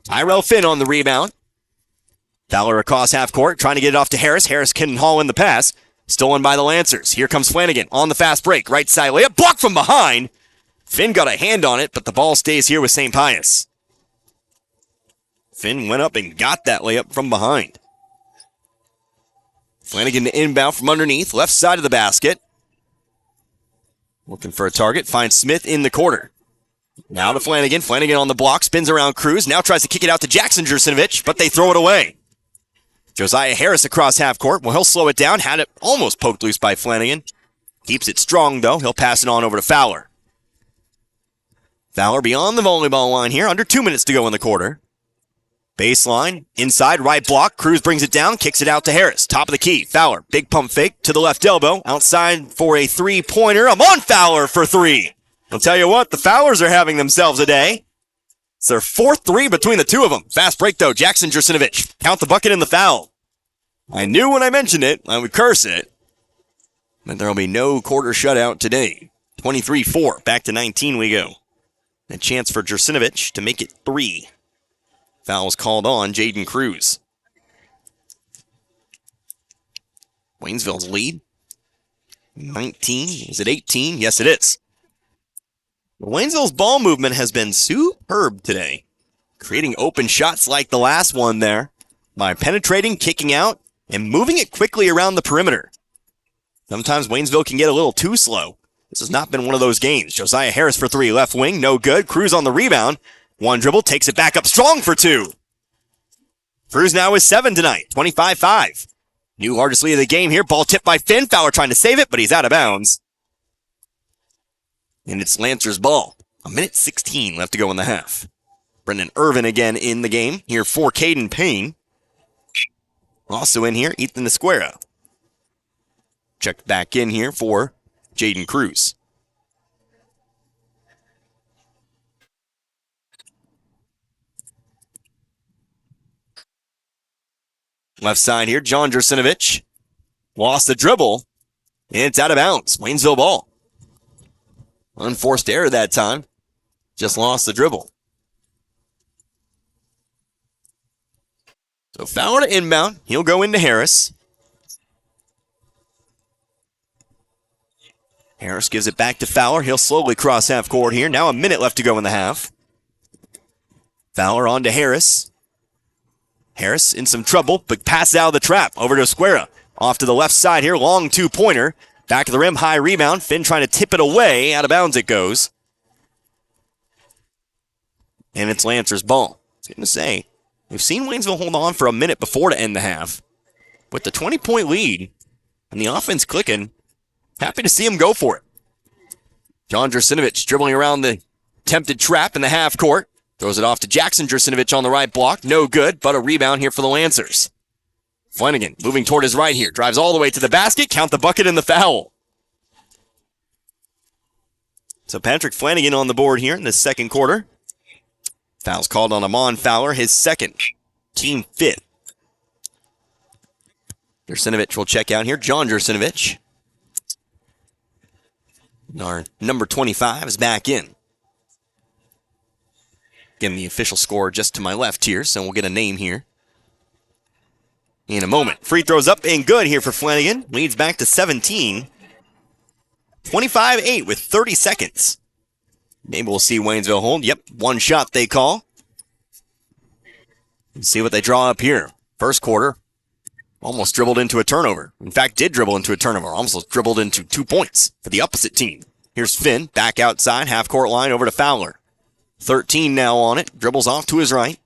Speaker 2: Tyrell Finn on the rebound. Fowler across half court, trying to get it off to Harris. Harris can haul in the pass. Stolen by the Lancers. Here comes Flanagan on the fast break. Right side layup, blocked from behind. Finn got a hand on it, but the ball stays here with St. Pius. Finn went up and got that layup from behind. Flanagan to inbound from underneath, left side of the basket. Looking for a target, finds Smith in the corner. Now to Flanagan. Flanagan on the block, spins around Cruz, now tries to kick it out to Jackson Jurcinovic, but they throw it away. Josiah Harris across half court. Well, he'll slow it down. Had it almost poked loose by Flanagan. Keeps it strong, though. He'll pass it on over to Fowler. Fowler beyond the volleyball line here. Under 2 minutes to go in the quarter. Baseline, inside, right block. Cruz brings it down, kicks it out to Harris. Top of the key. Fowler, big pump fake to the left elbow. Outside for a three-pointer. I'm on Fowler for three. I'll tell you what, the Fowlers are having themselves a day. It's their fourth three between the two of them. Fast break, though. Jackson Jurcinovic. Count the bucket and the foul. I knew when I mentioned it, I would curse it. But there will be no quarter shutout today. 23-4. Back to 19 we go. A chance for Jurcinovic to make it 3. Foul's called on Jaden Cruz. Waynesville's lead. 19. Is it 18? Yes, it is. Waynesville's ball movement has been superb today. Creating open shots like the last one there by penetrating, kicking out, and moving it quickly around the perimeter. Sometimes Waynesville can get a little too slow. This has not been one of those games. Josiah Harris for 3, left wing, no good. Cruz on the rebound. One dribble, takes it back up strong for 2. Cruz now is 7 tonight, 25-5. New largest lead of the game here. Ball tipped by Finn. Fowler trying to save it, but he's out of bounds. And it's Lancer's ball. 1:16 left to go in the half. Brendan Irvin again in the game. Here for Caden Payne. Also in here, Ethan Esquera. Checked back in here for Jaden Cruz. Left side here, John Jurcinovic. Lost the dribble, and it's out of bounds. Waynesville ball. Unforced error that time. Just lost the dribble. So Fowler to inbound. He'll go into Harris. Harris gives it back to Fowler. He'll slowly cross half court here. Now a minute left to go in the half. Fowler on to Harris. Harris in some trouble, but pass out of the trap. Over to Esquera. Off to the left side here. Long two-pointer. Back of the rim, high rebound. Finn trying to tip it away. Out of bounds it goes. And it's Lancer's ball. I was going to say, we've seen Waynesville hold on for a minute before to end the half. With the 20-point lead and the offense clicking, happy to see him go for it. John Jurcinovic dribbling around the tempted trap in the half court. Throws it off to Jackson Jurcinovic on the right block. No good, but a rebound here for the Lancers. Flanagan moving toward his right here. Drives all the way to the basket. Count the bucket and the foul. So Patrick Flanagan on the board here in the second quarter. Foul's called on Amon Fowler, his second. Team 5th. Jurcinovic will check out here. John Jurcinovic. Our number 25 is back in. Again, the official score just to my left here, so we'll get a name here in a moment. Free throws up and good here for Flanagan. Leads back to 17. 25-8 with 30 seconds. Maybe we'll see Waynesville hold. Yep, one shot they call. Let's see what they draw up here. First quarter, almost dribbled into a turnover. In fact, did dribble into a turnover. Almost dribbled into 2 points for the opposite team. Here's Finn, back outside, half-court line over to Fowler. 13 now on it. Dribbles off to his right.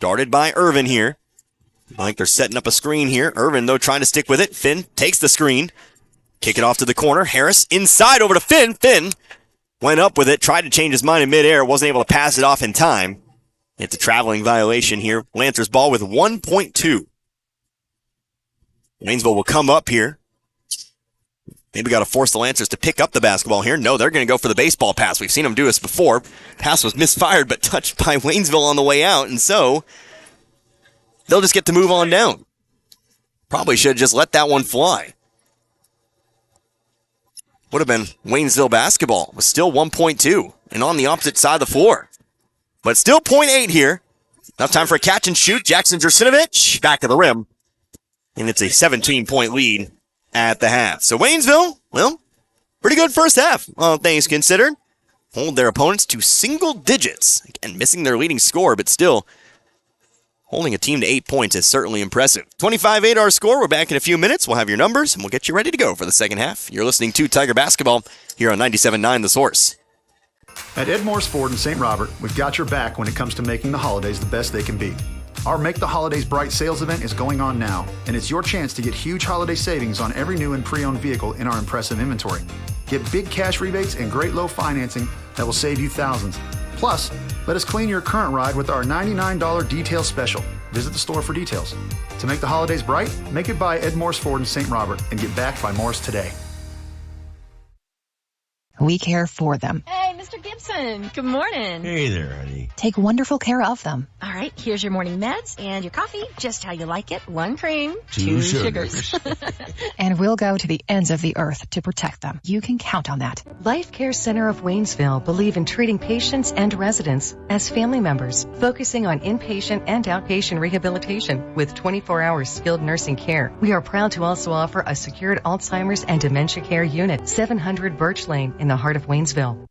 Speaker 2: Guarded by Irvin here. Like they're setting up a screen here. Irvin, though, trying to stick with it. Finn takes the screen. Kick it off to the corner. Harris inside over to Finn. Finn went up with it. Tried to change his mind in midair. Wasn't able to pass it off in time. It's a traveling violation here. Lancers ball with 1.2. Waynesville will come up here. Maybe got to force the Lancers to pick up the basketball here. No, they're going to go for the baseball pass. We've seen them do this before. Pass was misfired, but touched by Waynesville on the way out, and so they'll just get to move on down. Probably should have just let that one fly. Would have been Waynesville basketball. It was still 1.2 and on the opposite side of the floor. But still 0.8 here. Enough time for a catch and shoot. Jackson Drasinovich back of the rim. And it's a 17-point lead at the half. So Waynesville, well, pretty good first half, all things considered. Hold their opponents to single digits. Again, missing their leading scorer, but still holding a team to 8 points is certainly impressive. 25-8 our score. We're back in a few minutes. We'll have your numbers, and we'll get you ready to go for the second half. You're listening to Tiger Basketball here on 97.9 The Source.
Speaker 19: At Ed Morris Ford in St. Robert, we've got your back when it comes to making the holidays the best they can be. Our Make the Holidays Bright sales event is going on now, and it's your chance to get huge holiday savings on every new and pre-owned vehicle in our impressive inventory. Get big cash rebates and great low financing that will save you thousands. Plus, let us clean your current ride with our $99 detail special. Visit the store for details. To make the holidays bright, make it by Ed Morris Ford in St. Robert and get backed by Morris today.
Speaker 20: We care for them.
Speaker 21: Hey, Mr. Gibson. Good morning.
Speaker 22: Hey there, honey.
Speaker 20: Take wonderful care of them.
Speaker 21: All right, here's your morning meds and your coffee, just how you like it. 1 cream,
Speaker 22: 2
Speaker 21: sugars.
Speaker 20: And we'll go to the ends of the earth to protect them. You can count on that.
Speaker 23: Life Care Center of Waynesville believe in treating patients and residents as family members, focusing on inpatient and outpatient rehabilitation with 24-hour skilled nursing care. We are proud to also offer a secured Alzheimer's and dementia care unit, 700 Birch Lane in the heart of Waynesville.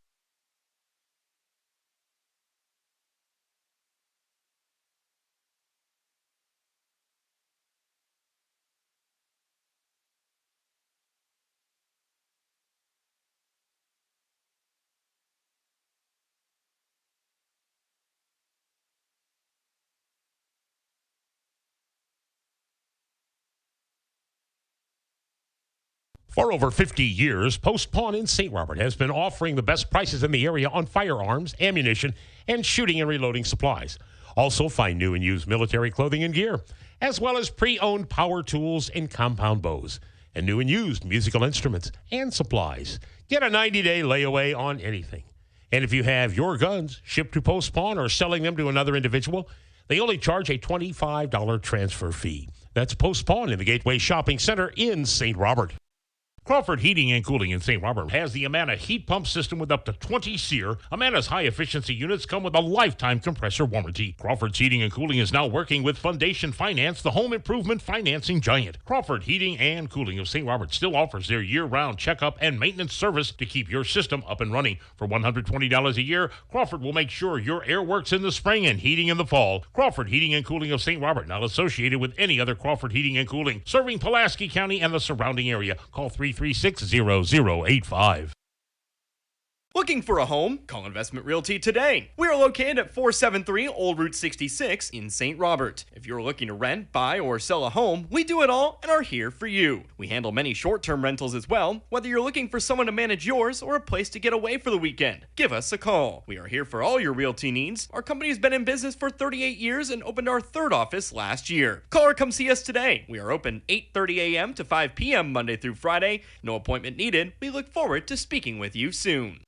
Speaker 1: For over 50 years, Post Pawn in St. Robert has been offering the best prices in the area on firearms, ammunition, and shooting and reloading supplies. Also find new and used military clothing and gear, as well as pre-owned power tools and compound bows, and new and used musical instruments and supplies. Get a 90-day layaway on anything. And if you have your guns shipped to Post Pawn or selling them to another individual, they only charge a $25 transfer fee. That's Post Pawn in the Gateway Shopping Center in St. Robert. Crawford Heating and Cooling in St. Robert has the Amana heat pump system with up to 20 SEER. Amana's high-efficiency units come with a lifetime compressor warranty. Crawford's Heating and Cooling is now working with Foundation Finance, the home improvement financing giant. Crawford Heating and Cooling of St. Robert still offers their year-round checkup and maintenance service to keep your system up and running. For $120 a year, Crawford will make sure your air works in the spring and heating in the fall. Crawford Heating and Cooling of St. Robert, not associated with any other Crawford Heating and Cooling, serving Pulaski County and the surrounding area. Call 336-0085.
Speaker 24: Looking for a home? Call Investment Realty today. We are located at 473 Old Route 66 in St. Robert. If you're looking to rent, buy, or sell a home, we do it all and are here for you. We handle many short-term rentals as well, whether you're looking for someone to manage yours or a place to get away for the weekend. Give us a call. We are here for all your realty needs. Our company has been in business for 38 years and opened our 3rd office last year. Call or come see us today. We are open 8:30 a.m. to 5 p.m. Monday through Friday. No appointment needed. We look forward to speaking with you soon.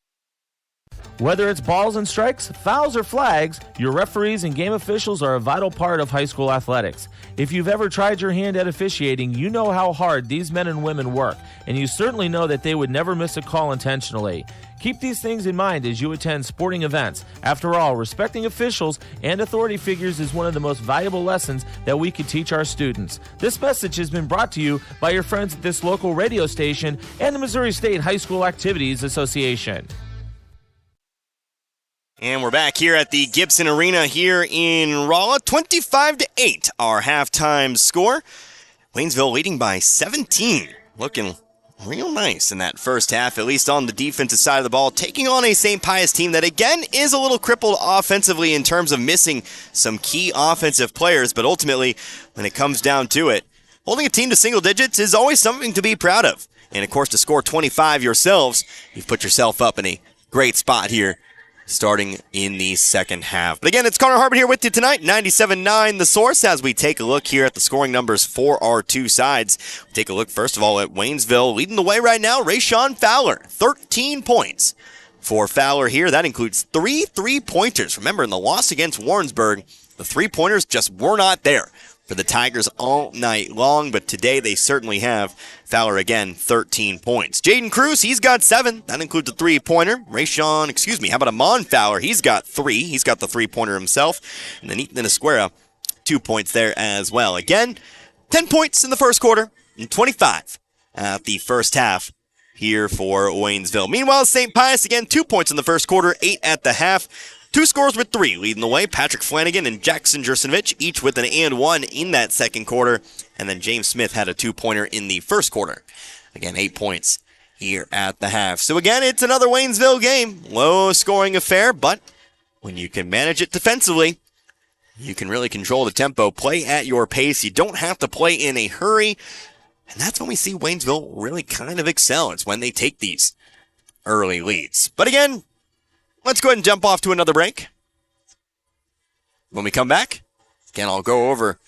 Speaker 25: Whether it's balls and strikes, fouls, or flags, your referees and game officials are a vital part of high school athletics. If you've ever tried your hand at officiating, you know how hard these men and women work, and you certainly know that they would never miss a call intentionally. Keep these things in mind as you attend sporting events. After all, respecting officials and authority figures is one of the most valuable lessons that we can teach our students. This message has been brought to you by your friends at this local radio station and the Missouri State High School Activities Association.
Speaker 2: And we're back here at the Gibson Arena here in Rolla. 25-8, our halftime score. Waynesville leading by 17. Looking real nice in that first half, at least on the defensive side of the ball. Taking on a St. Pius team that, again, is a little crippled offensively in terms of missing some key offensive players. But ultimately, when it comes down to it, holding a team to single digits is always something to be proud of. And, of course, to score 25 yourselves, you've put yourself up in a great spot here starting in the second half. But again, it's Connor Harbert here with you tonight, 97.9 The Source, as we take a look here at the scoring numbers for our two sides. We take a look, first of all, at Waynesville leading the way right now. Rayshawn Fowler, 13 points for Fowler here. That includes 3 3-pointers. Remember, in the loss against Warrensburg, the 3-pointers just were not there for the Tigers all night long, but today they certainly have. Fowler again, 13 points. Jaden Cruz, he's got 7. That includes a 3-pointer. How about Amon Fowler? He's got 3. He's got the 3-pointer himself. And then Ethan Esquera, 2 points there as well. Again, 10 points in the first quarter and 25 at the first half here for Waynesville. Meanwhile, St. Pius, again, 2 points in the first quarter, 8 at the half. 2 scores with 3 leading the way. Patrick Flanagan and Jackson Jersinovich, each with an and 1 in that second quarter. And then James Smith had a 2-pointer in the first quarter. Again, 8 points here at the half. So again, it's another Waynesville game. Low-scoring affair, but when you can manage it defensively, you can really control the tempo, play at your pace. You don't have to play in a hurry. And that's when we see Waynesville really kind of excel. It's when they take these early leads. But again, let's go ahead and jump off to another break. When we come back, again, I'll go over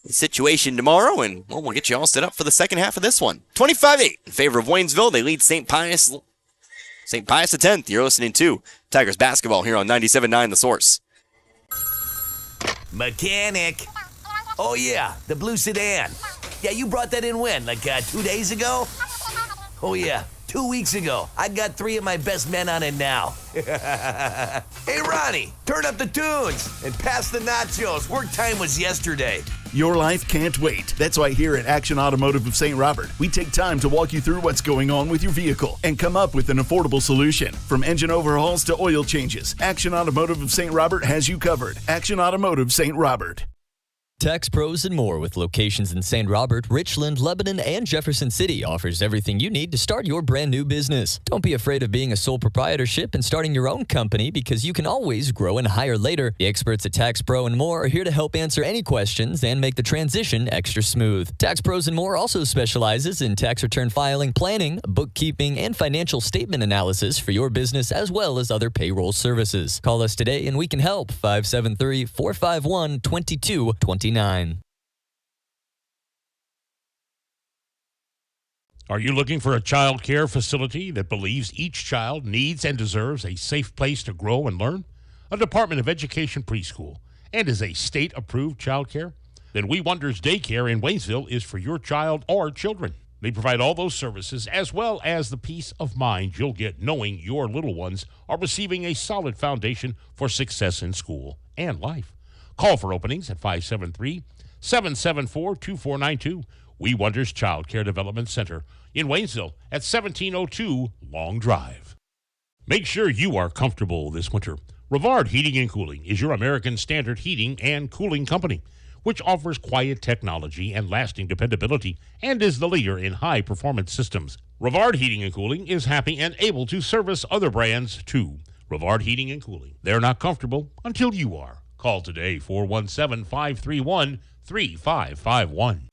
Speaker 2: the situation tomorrow, and we'll get you all set up for the second half of this one. 25-8 in favor of Waynesville. They lead St. Pius. St. Pius the 10th. You're listening to Tigers basketball here on 97.9 The Source.
Speaker 3: Mechanic. Oh, yeah, the blue sedan. Yeah, you brought that in when? Like 2 days ago? Oh, yeah. 2 weeks ago. I got 3 of my best men on it now. Hey, Ronnie, turn up the tunes and pass the nachos. Work time was yesterday.
Speaker 13: Your life can't wait. That's why here at Action Automotive of St. Robert, we take time to walk you through what's going on with your vehicle and come up with an affordable solution. From engine overhauls to oil changes, Action Automotive of St. Robert has you covered. Action Automotive St. Robert.
Speaker 4: Tax Pros and More, with locations in St. Robert, Richland, Lebanon, and Jefferson City, offers everything you need to start your brand new business. Don't be afraid of being a sole proprietorship and starting your own company, because you can always grow and hire later. The experts at Tax Pro and More are here to help answer any questions and make the transition extra smooth. Tax Pros and More also specializes in tax return filing, planning, bookkeeping, and financial statement analysis for your business, as well as other payroll services. Call us today and we can help. 573-451-2229.
Speaker 1: Are you looking for a child care facility that believes each child needs and deserves a safe place to grow and learn? A Department of Education preschool and is a state-approved child care? Then We Wonders Daycare in Waynesville is for your child or children. They provide all those services as well as the peace of mind you'll get knowing your little ones are receiving a solid foundation for success in school and life. Call for openings at 573-774-2492. We Wonders Child Care Development Center in Waynesville at 1702 Long Drive. Make sure you are comfortable this winter. Rivard Heating and Cooling is your American Standard heating and cooling company, which offers quiet technology and lasting dependability and is the leader in high-performance systems. Rivard Heating and Cooling is happy and able to service other brands too. Rivard Heating and Cooling. They're not comfortable until you are. Call today, 417-531-3551.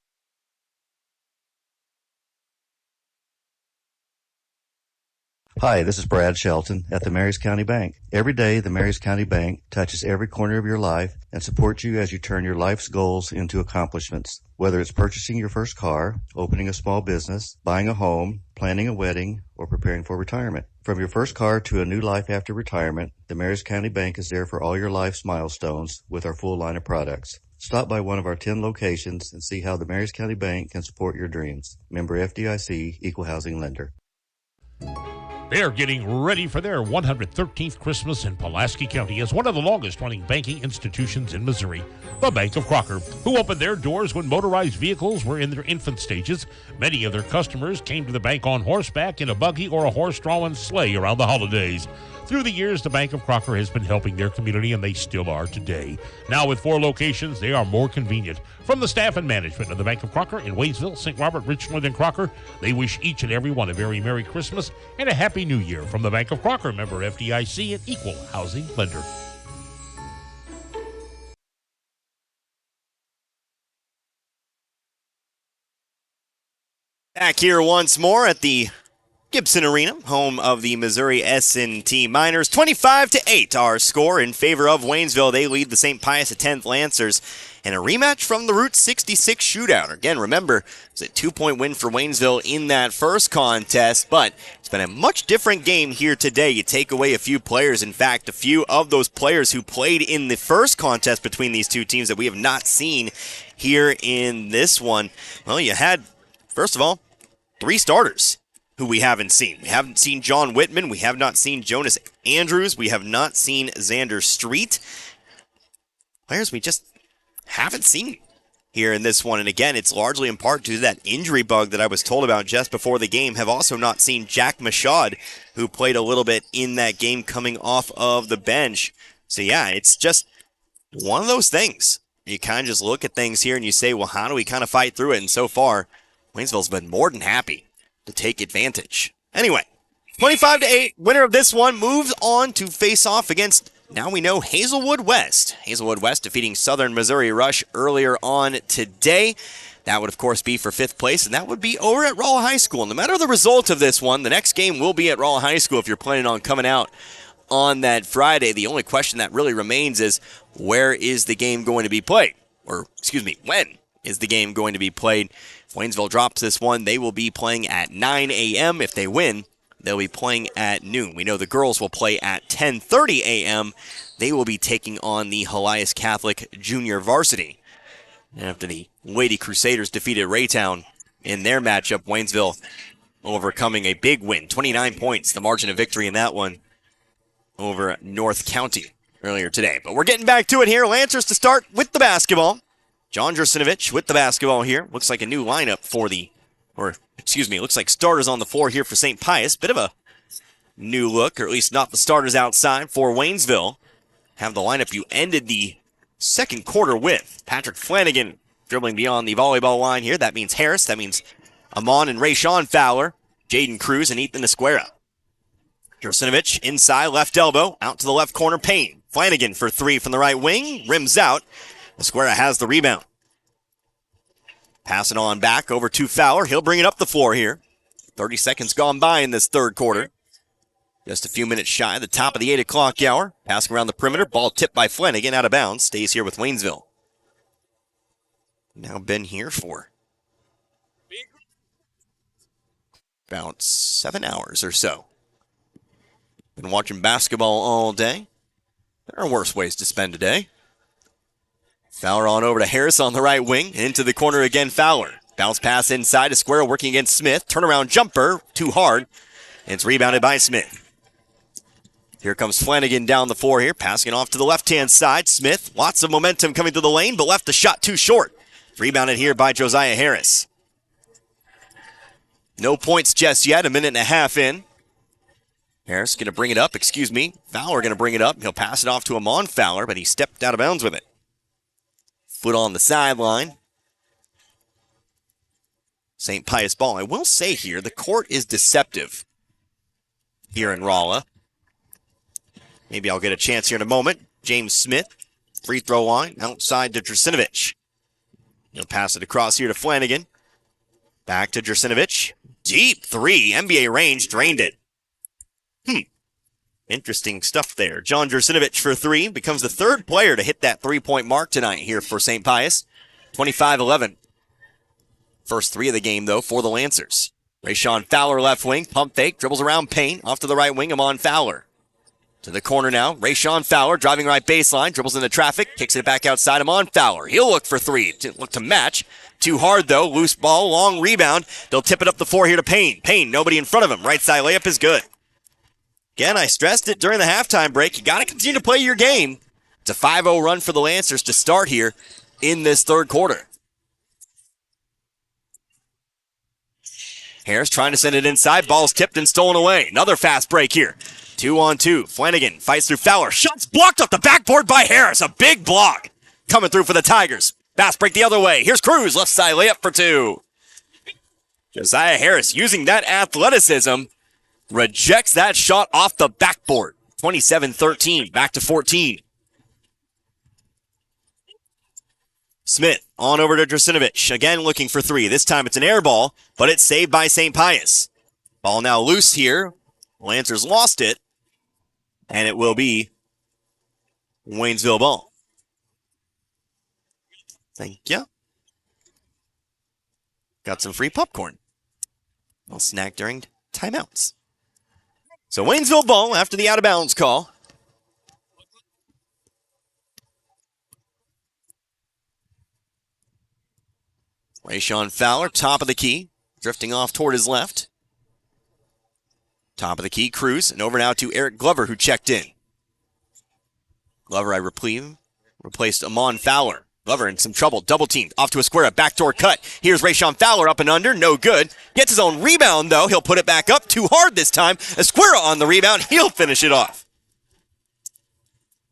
Speaker 5: Hi, this is Brad Shelton at the Marys County Bank. Every day, the Marys County Bank touches every corner of your life and supports you as you turn your life's goals into accomplishments. Whether it's purchasing your first car, opening a small business, buying a home, planning a wedding, or preparing for retirement. From your first car to a new life after retirement, the Marys County Bank is there for all your life's milestones with our full line of products. Stop by one of our 10 locations and see how the Marys County Bank can support your dreams. Member FDIC, Equal Housing Lender.
Speaker 1: They're getting ready for their 113th Christmas in Pulaski County as one of the longest-running banking institutions in Missouri, the Bank of Crocker, who opened their doors when motorized vehicles were in their infant stages. Many of their customers came to the bank on horseback, in a buggy, or a horse-drawn sleigh around the holidays. Through the years, the Bank of Crocker has been helping their community, and they still are today. Now, with 4 locations, they are more convenient. From the staff and management of the Bank of Crocker in Waynesville, St. Robert, Richland, and Crocker, they wish each and every one a very Merry Christmas and a Happy New Year from the Bank of Crocker, member FDIC, and Equal Housing Lender.
Speaker 2: Back here once more at the Gibson Arena, home of the Missouri S&T Miners. 25-8 our score in favor of Waynesville. They lead the St. Pius X Lancers. And a rematch from the Route 66 shootout. Again, remember, it's a 2-point win for Waynesville in that first contest, but it's been a much different game here today. You take away a few players. In fact, a few of those players who played in the first contest between these two teams that we have not seen here in this one. Well, you had, first of all, 3 starters who we haven't seen. We haven't seen John Whitman. We have not seen Jonas Andrews. We have not seen Xander Street. Players we just haven't seen here in this one. And again, it's largely in part due to that injury bug that I was told about just before the game. Have also not seen Jack Mashad, who played a little bit in that game coming off of the bench. So yeah, it's just one of those things. You kind of just look at things here and you say, well, how do we kind of fight through it? And so far, Waynesville's been more than happy to take advantage. Anyway, 25-8, winner of this one moves on to face off against, now we know, Hazelwood West. Hazelwood West defeating Southern Missouri Rush earlier on today. That would, of course, be for 5th place, and that would be over at Rolla High School. No matter the result of this one, the next game will be at Rolla High School if you're planning on coming out on that Friday. The only question that really remains is, where is the game going to be played? Or, excuse me, when is the game going to be played? If Waynesville drops this one, they will be playing at 9 a.m. If they win, they'll be playing at noon. We know the girls will play at 10:30 a.m. They will be taking on the Helias Catholic Junior Varsity. After the Lady Crusaders defeated Raytown in their matchup, Waynesville overcoming a big win, 29 points, the margin of victory in that one over North County earlier today. But we're getting back to it here. Lancers to start with the basketball. John Drasinovich with the basketball here. Looks like a new lineup for looks like starters on the floor here for St. Pius. Bit of a new look, or at least not the starters outside for Waynesville. Have the lineup you ended the second quarter with. Patrick Flanagan dribbling beyond the volleyball line here. That means Harris. That means Amon and Rayshawn Fowler, Jaden Cruz, and Ethan Esquera. Drasinovich inside, left elbow, out to the left corner, Payne. Flanagan for 3 from the right wing, rims out. Esquera has the rebound. Pass it on back over to Fowler. He'll bring it up the floor here. 30 seconds gone by in this third quarter. Just a few minutes shy of the top of the 8 o'clock hour. Passing around the perimeter. Ball tipped by Flanagan out of bounds. Stays here with Waynesville. Now been here for about 7 hours or so. Been watching basketball all day. There are worse ways to spend a day. Fowler on over to Harris on the right wing. And into the corner again, Fowler. Bounce pass inside. Esquera working against Smith. Turnaround jumper. Too hard. And it's rebounded by Smith. Here comes Flanagan down the floor here. Passing it off to the left-hand side. Smith, lots of momentum coming through the lane, but left the shot too short. Rebounded here by Josiah Harris. No points just yet. A minute and a half in. Harris going to bring it up. Fowler going to bring it up. He'll pass it off to Amon Fowler, but he stepped out of bounds with it. Foot on the sideline. St. Pius ball. I will say here, the court is deceptive here in Rolla. Maybe I'll get a chance here in a moment. James Smith, free throw line, outside to Drasinovich. He'll pass it across here to Flanagan. Back to Drasinovich. Deep 3, NBA range, drained it. Interesting stuff there. John Drasinovich for 3 becomes the 3rd player to hit that 3-point mark tonight here for St. Pius. 25-11. First 3 of the game, though, for the Lancers. Rayshawn Fowler left wing, pump fake, dribbles around Payne, off to the right wing, Amon Fowler. To the corner now, Rayshawn Fowler driving right baseline, dribbles into traffic, kicks it back outside, Amon Fowler. He'll look for 3, look to match. Too hard, though, loose ball, long rebound. They'll tip it up the floor here to Payne. Payne, nobody in front of him. Right side layup is good. Again, I stressed it during the halftime break. You got to continue to play your game. It's a 5-0 run for the Lancers to start here in this third quarter. Harris trying to send it inside. Ball's tipped and stolen away. Another fast break here. 2-on-2. Flanagan fights through Fowler. Shots blocked off the backboard by Harris. A big block coming through for the Tigers. Fast break the other way. Here's Cruz. Left side layup for 2. Josiah Harris using that athleticism. Rejects that shot off the backboard. 27-13, back to 14. Smith on over to Drasinovich. Again looking for 3. This time it's an air ball, but it's saved by St. Pius. Ball now loose here. Lancers lost it. And it will be Waynesville ball. Thank you. Got some free popcorn. I'll snack during timeouts. So Waynesville ball after the out of bounds call. Rayshawn Fowler, top of the key, drifting off toward his left. Top of the key, Cruz, and over now to Eric Glover, who checked in. Glover, I replaced Amon Fowler. Glover in some trouble, double teamed, off to a square, a backdoor cut. Here's Rayshawn Fowler up and under, no good. Gets his own rebound, though. He'll put it back up, too hard this time. Esquera on the rebound, he'll finish it off.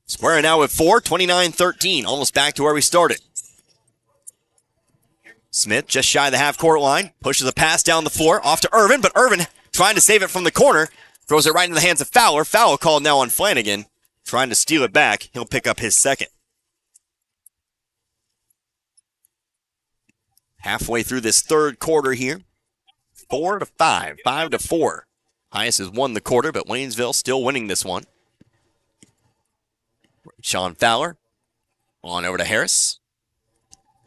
Speaker 2: Esquera now with 4, 29-13, almost back to where we started. Smith just shy of the half-court line, pushes a pass down the floor, off to Irvin, but Irvin trying to save it from the corner, throws it right into the hands of Fowler. Foul called now on Flanagan, trying to steal it back. He'll pick up his second. Halfway through this third quarter here, 4-5, 5-4. Pius has won the quarter, but Waynesville still winning this one. Sean Fowler on over to Harris.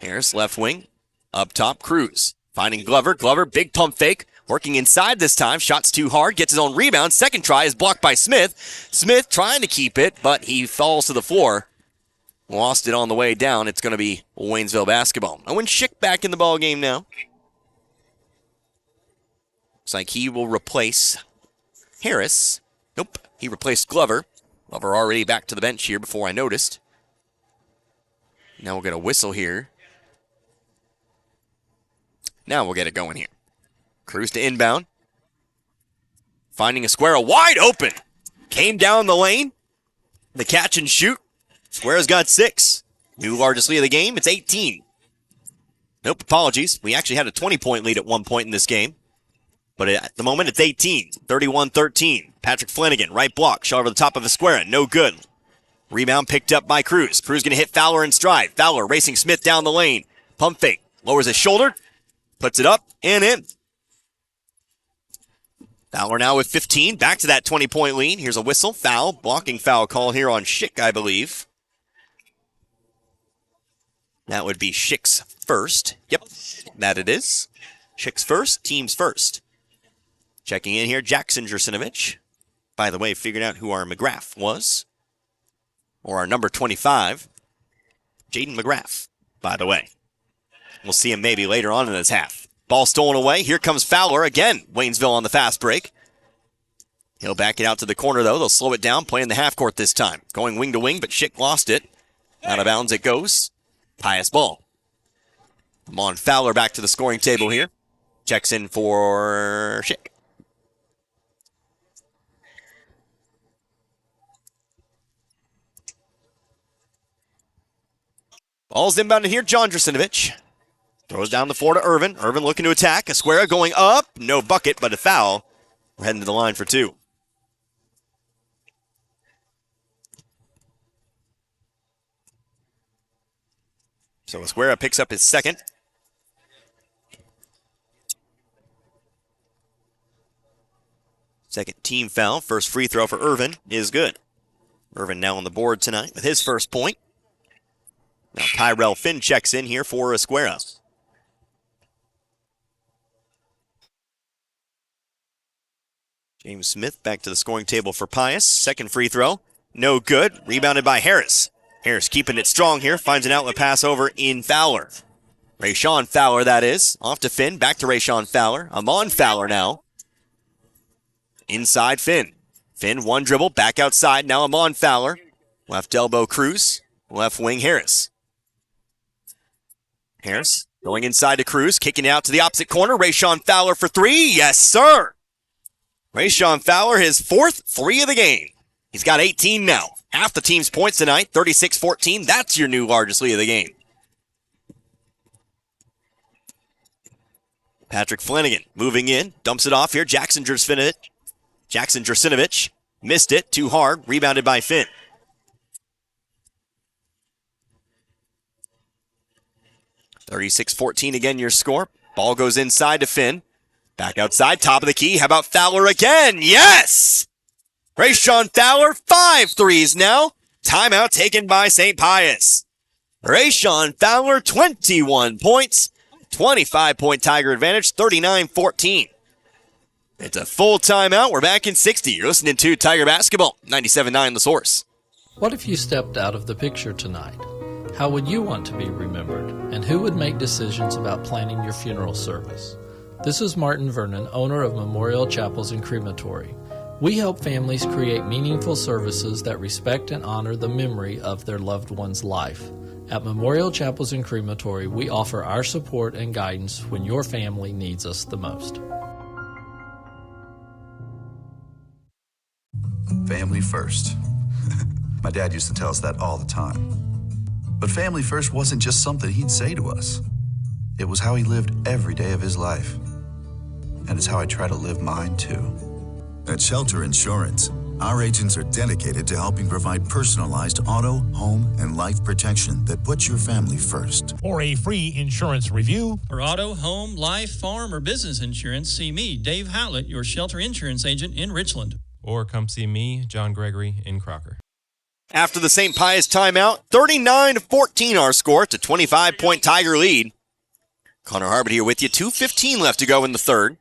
Speaker 2: Harris left wing, up top, Cruz finding Glover. Glover, big pump fake, working inside this time. Shots too hard, gets his own rebound. Second try is blocked by Smith. Smith trying to keep it, but he falls to the floor. Lost it on the way down. It's going to be Waynesville basketball. Owen Schick back in the ball game now. Looks like he will replace Harris. Nope, he replaced Glover. Glover already back to the bench here before I noticed. Now we'll get a whistle here. Now we'll get it going here. Cruz to inbound. Finding Esquera wide open. Came down the lane. The catch and shoot. Esquera's got 6. New largest lead of the game. It's 18. Nope, apologies. We actually had a 20-point lead at one point in this game. But at the moment, it's 18. 31-13. Patrick Flanagan, right block. Shot over the top of Esquera. No good. Rebound picked up by Cruz. Cruz going to hit Fowler in stride. Fowler racing Smith down the lane. Pump fake. Lowers his shoulder. Puts it up and in. Fowler now with 15. Back to that 20-point lead. Here's a whistle. Foul. Blocking foul call here on Schick, I believe. That would be Schick's first. Yep, that it is. Schick's first. Team's first. Checking in here, Jackson Jersinovich. By the way, figured out who our McGrath was. Or our number 25. Jaden McGrath, by the way. We'll see him maybe later on in this half. Ball stolen away. Here comes Fowler again. Waynesville on the fast break. He'll back it out to the corner, though. They'll slow it down, playing the half court this time. Going wing to wing, but Schick lost it. Out of bounds it goes. Pius ball. Amon Fowler back to the scoring table here. Checks in for Schick. Ball's inbounded here. John Drasinovich. Throws down the floor to Irvin. Irvin looking to attack. Esquera going up. No bucket, but a foul. We're heading to the line for 2. So Esquera picks up his second. Second team foul. First free throw for Irvin is good. Irvin now on the board tonight with his first point. Now Tyrell Finn checks in here for Esquera. James Smith back to the scoring table for Pius. Second free throw. No good. Rebounded by Harris. Harris keeping it strong here. Finds an outlet pass over in Fowler. Rayshawn Fowler, that is. Off to Finn. Back to Rayshawn Fowler. Amon Fowler now. Inside Finn. Finn, one dribble. Back outside. Now Amon Fowler. Left elbow Cruz. Left wing Harris. Harris going inside to Cruz. Kicking it out to the opposite corner. Rayshawn Fowler for 3. Yes, sir. Rayshawn Fowler, his 4th 3 of the game. He's got 18 now. Half the team's points tonight, 36-14. That's your new largest lead of the game. Patrick Flanagan moving in. Dumps it off here. Jackson Jersinovich. Missed it. Too hard. Rebounded by Finn. (36-14) again your score. Ball goes inside to Finn. Back outside, top of the key. How about Fowler again? Yes! Rayshawn Fowler, 5 threes now. Timeout taken by St. Pius. Rayshawn Fowler, 21 points. 25-point Tiger advantage, 39-14. It's a full timeout. We're back in 60. You're listening to Tiger Basketball, 97.9 The Source.
Speaker 6: What if you stepped out of the picture tonight? How would you want to be remembered? And who would make decisions about planning your funeral service? This is Martin Vernon, owner of Memorial Chapels and Crematory. We help families create meaningful services that respect and honor the memory of their loved one's life. At Memorial Chapels and Crematory, we offer our support and guidance when your family needs us the most.
Speaker 7: Family first. My dad used to tell us that all the time. But family first wasn't just something he'd say to us. It was how he lived every day of his life. And it's how I try to live mine, too.
Speaker 8: At Shelter Insurance, our agents are dedicated to helping provide personalized auto, home, and life protection that puts your family first.
Speaker 1: For a free insurance review,
Speaker 10: For auto, home, life, farm, or business insurance, see me, Dave Howlett, your shelter insurance agent in Richland.
Speaker 11: Or come see me, John Gregory, in Crocker.
Speaker 2: After the St. Pius timeout, 39-14 our score. It's a 25-point Tiger lead. Connor Harbert here with you. 2:15 left to go in the third.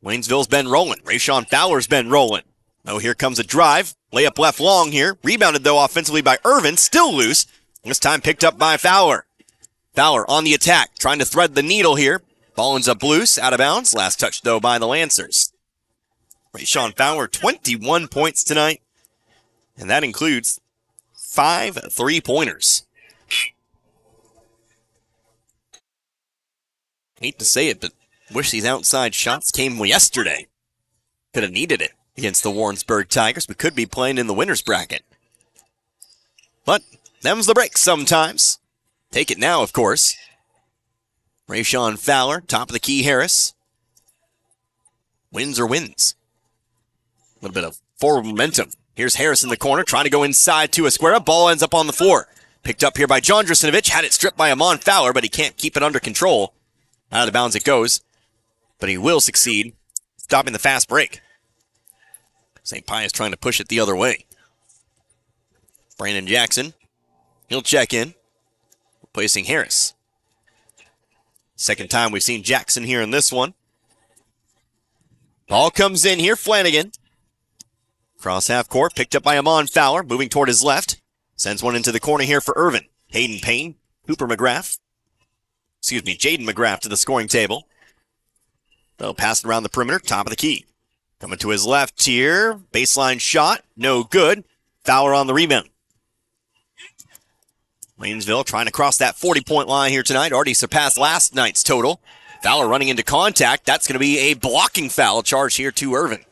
Speaker 2: Waynesville's been rolling. Rayshawn Fowler's been rolling. Oh, here comes a drive. Layup left long here. Rebounded, though, offensively by Irvin. Still loose. This time picked up by Fowler. Fowler on the attack, trying to thread the needle here. Ball ends up loose, out of bounds. Last touch, though, by the Lancers. Rayshawn Fowler, 21 points tonight. And that includes 5 3-pointers. Hate to say it, but wish these outside shots came yesterday. Could have needed it against the Warrensburg Tigers. We could be playing in the winner's bracket. But them's the breaks sometimes. Take it now, of course. Rayshawn Fowler, top of the key, Harris. Wins or wins. A little bit of forward momentum. Here's Harris in the corner, trying to go inside to Esquera. Ball ends up on the floor. Picked up here by John Drasinovich. Had it stripped by Amon Fowler, but he can't keep it under control. Out of bounds it goes. But he will succeed, stopping the fast break. St. Pius trying to push it the other way. Brandon Jackson, he'll check in, replacing Harris. Second time we've seen Jackson here in this one. Ball comes in here, Flanagan. Cross half court, picked up by Amon Fowler, moving toward his left. Sends one into the corner here for Irvin. Hayden Payne, Jaden McGrath to the scoring table. They'll pass it around the perimeter, top of the key. Coming to his left here, baseline shot, no good. Fowler on the rebound. Waynesville trying to cross that 40-point line here tonight, already surpassed last night's total. Fowler running into contact, that's going to be a blocking foul charge here to Irvin.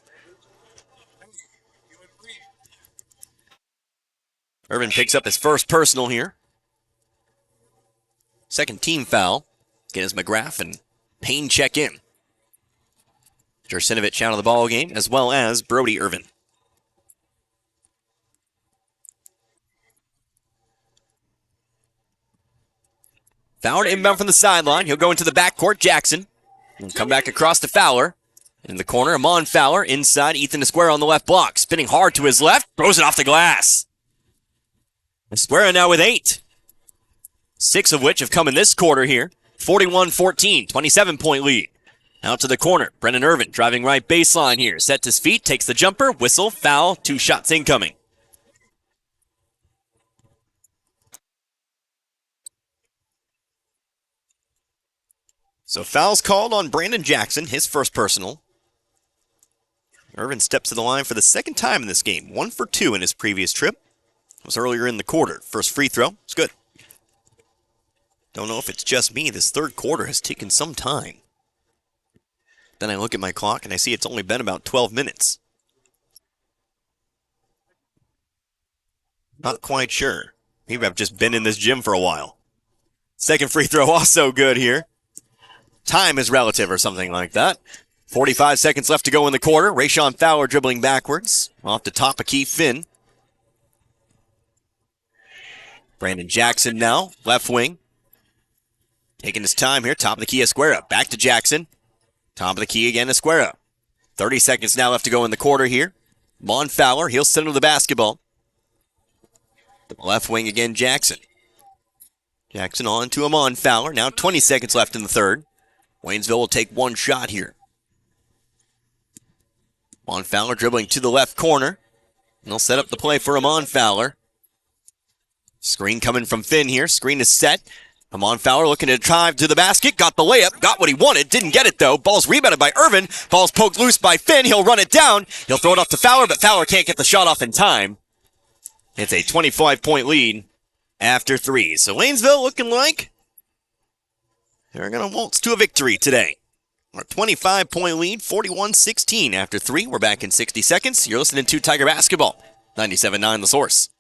Speaker 2: Irvin picks up his first personal here. Second team foul. Again, as McGrath and Payne check in. Drasinovich out of the ball game, as well as Brody Irvin. Fowler inbound from the sideline. He'll go into the backcourt. Jackson. And come back across to Fowler. In the corner, Amon Fowler. Inside, Ethan Esquera on the left block. Spinning hard to his left. Throws it off the glass. Esquera now with 8. 6 of which have come in this quarter here. 41-14, 27-point lead. Out to the corner. Brennan Irvin driving right baseline here. Sets his feet, takes the jumper, whistle, foul, 2 shots incoming. So fouls called on Brandon Jackson, his first personal. Irvin steps to the line for the second time in this game. 1 for 2 in his previous trip. It was earlier in the quarter. First free throw, it's good. Don't know if it's just me. This third quarter has taken some time. Then I look at my clock and I see it's only been about 12 minutes. Not quite sure. Maybe I've just been in this gym for a while. Second free throw also good here. Time is relative or something like that. 45 seconds left to go in the quarter. Rayshawn Fowler dribbling backwards. Off the top of Keith Finn. Brandon Jackson now, left wing. Taking his time here, top of the key, Esquera. Back to Jackson. Top of the key again, Esquera. 30 seconds now left to go in the quarter here. Mon Fowler, he'll center the basketball. The left wing again, Jackson. Jackson on to Amon Fowler. Now 20 seconds left in the third. Waynesville will take one shot here. Amon Fowler dribbling to the left corner. And they'll set up the play for Amon Fowler. Screen coming from Finn here. Screen is set. Amon Fowler looking to drive to the basket. Got the layup. Got what he wanted. Didn't get it, though. Ball's rebounded by Irvin. Ball's poked loose by Finn. He'll run it down. He'll throw it off to Fowler, but Fowler can't get the shot off in time. It's a 25-point lead after three. So Waynesville looking like they're going to waltz to a victory today. Our 25-point lead, 41-16 after three. We're back in 60 seconds. You're listening to Tiger Basketball, 97.9 The Source.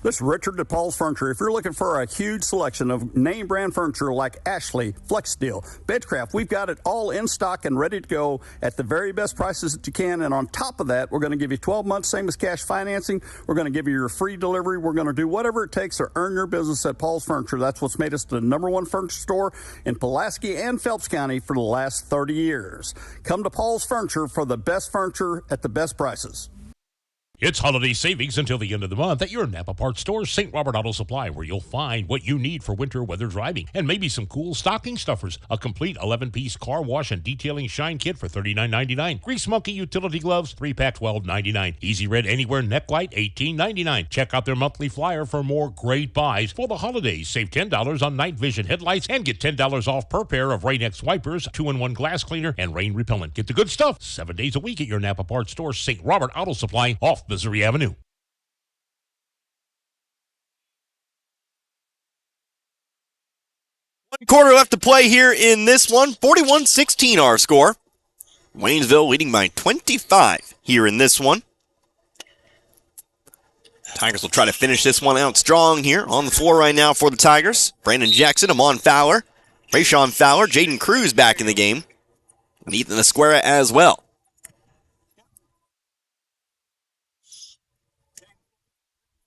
Speaker 9: This is Richard at Paul's Furniture. If you're looking for a huge selection of name brand furniture like Ashley, Flex Steel, Bedcraft, we've got it all in stock and ready to go at the very best prices that you can. And on top of that, we're going to give you 12 months, same as cash financing. We're going to give you your free delivery. We're going to do whatever it takes to earn your business at Paul's Furniture. That's what's made us the #1 furniture store in Pulaski and Phelps County for the last 30 years. Come to Paul's Furniture for the best furniture at the best prices.
Speaker 1: It's holiday savings until the end of the month at your Napa Parts store, St. Robert Auto Supply, where you'll find what you need for winter weather driving and maybe some cool stocking stuffers. A complete 11-piece car wash and detailing shine kit for $39.99. Grease Monkey utility gloves, 3-pack, $12.99. Easy Red Anywhere neck light, $18.99. Check out their monthly flyer for more great buys for the holidays. Save $10 on night vision headlights and get $10 off per pair of Rain-X wipers, 2-in-1 glass cleaner, and rain repellent. Get the good stuff 7 days a week at your Napa Parts store, St. Robert Auto Supply, off Missouri Avenue.
Speaker 2: One quarter left to play here in this one. 41-16 our score. Waynesville leading by 25 here in this one. Tigers will try to finish this one out strong here. On the floor right now for the Tigers. Brandon Jackson, Amon Fowler, Rayshawn Fowler, Jaden Cruz back in the game. And Ethan Esquera as well.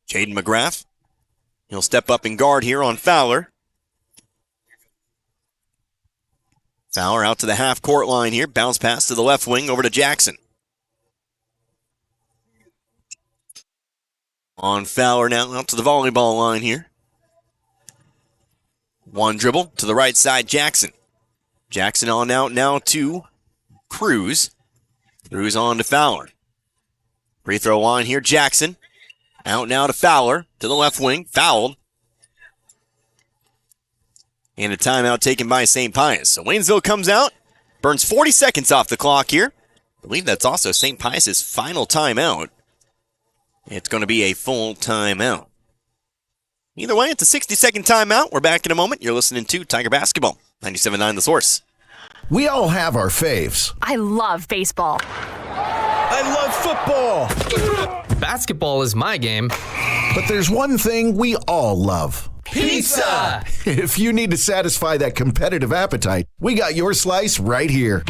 Speaker 2: Jaden McGrath, he'll step up and guard here on Fowler. Fowler out to the half-court line here. Bounce pass to the left wing over to Jackson. On Fowler now out to the volleyball line here. One dribble to the right side, Jackson. Jackson on out now to Cruz. Cruz on to Fowler. Free throw line here, Jackson. Out now to Fowler, to the left wing, fouled. And a timeout taken by St. Pius. So Waynesville comes out, burns 40 seconds off the clock here. I believe that's also St. Pius' final timeout. It's going to be a full timeout. Either way, it's a 60-second timeout. We're back in a moment. You're listening to Tiger Basketball, 97.9 The Source.
Speaker 12: We all have our faves.
Speaker 21: I love baseball.
Speaker 12: I love football.
Speaker 15: Basketball is my game.
Speaker 12: But there's one thing we all love.
Speaker 15: Pizza!
Speaker 12: If you need to satisfy that competitive appetite, we got your slice right here.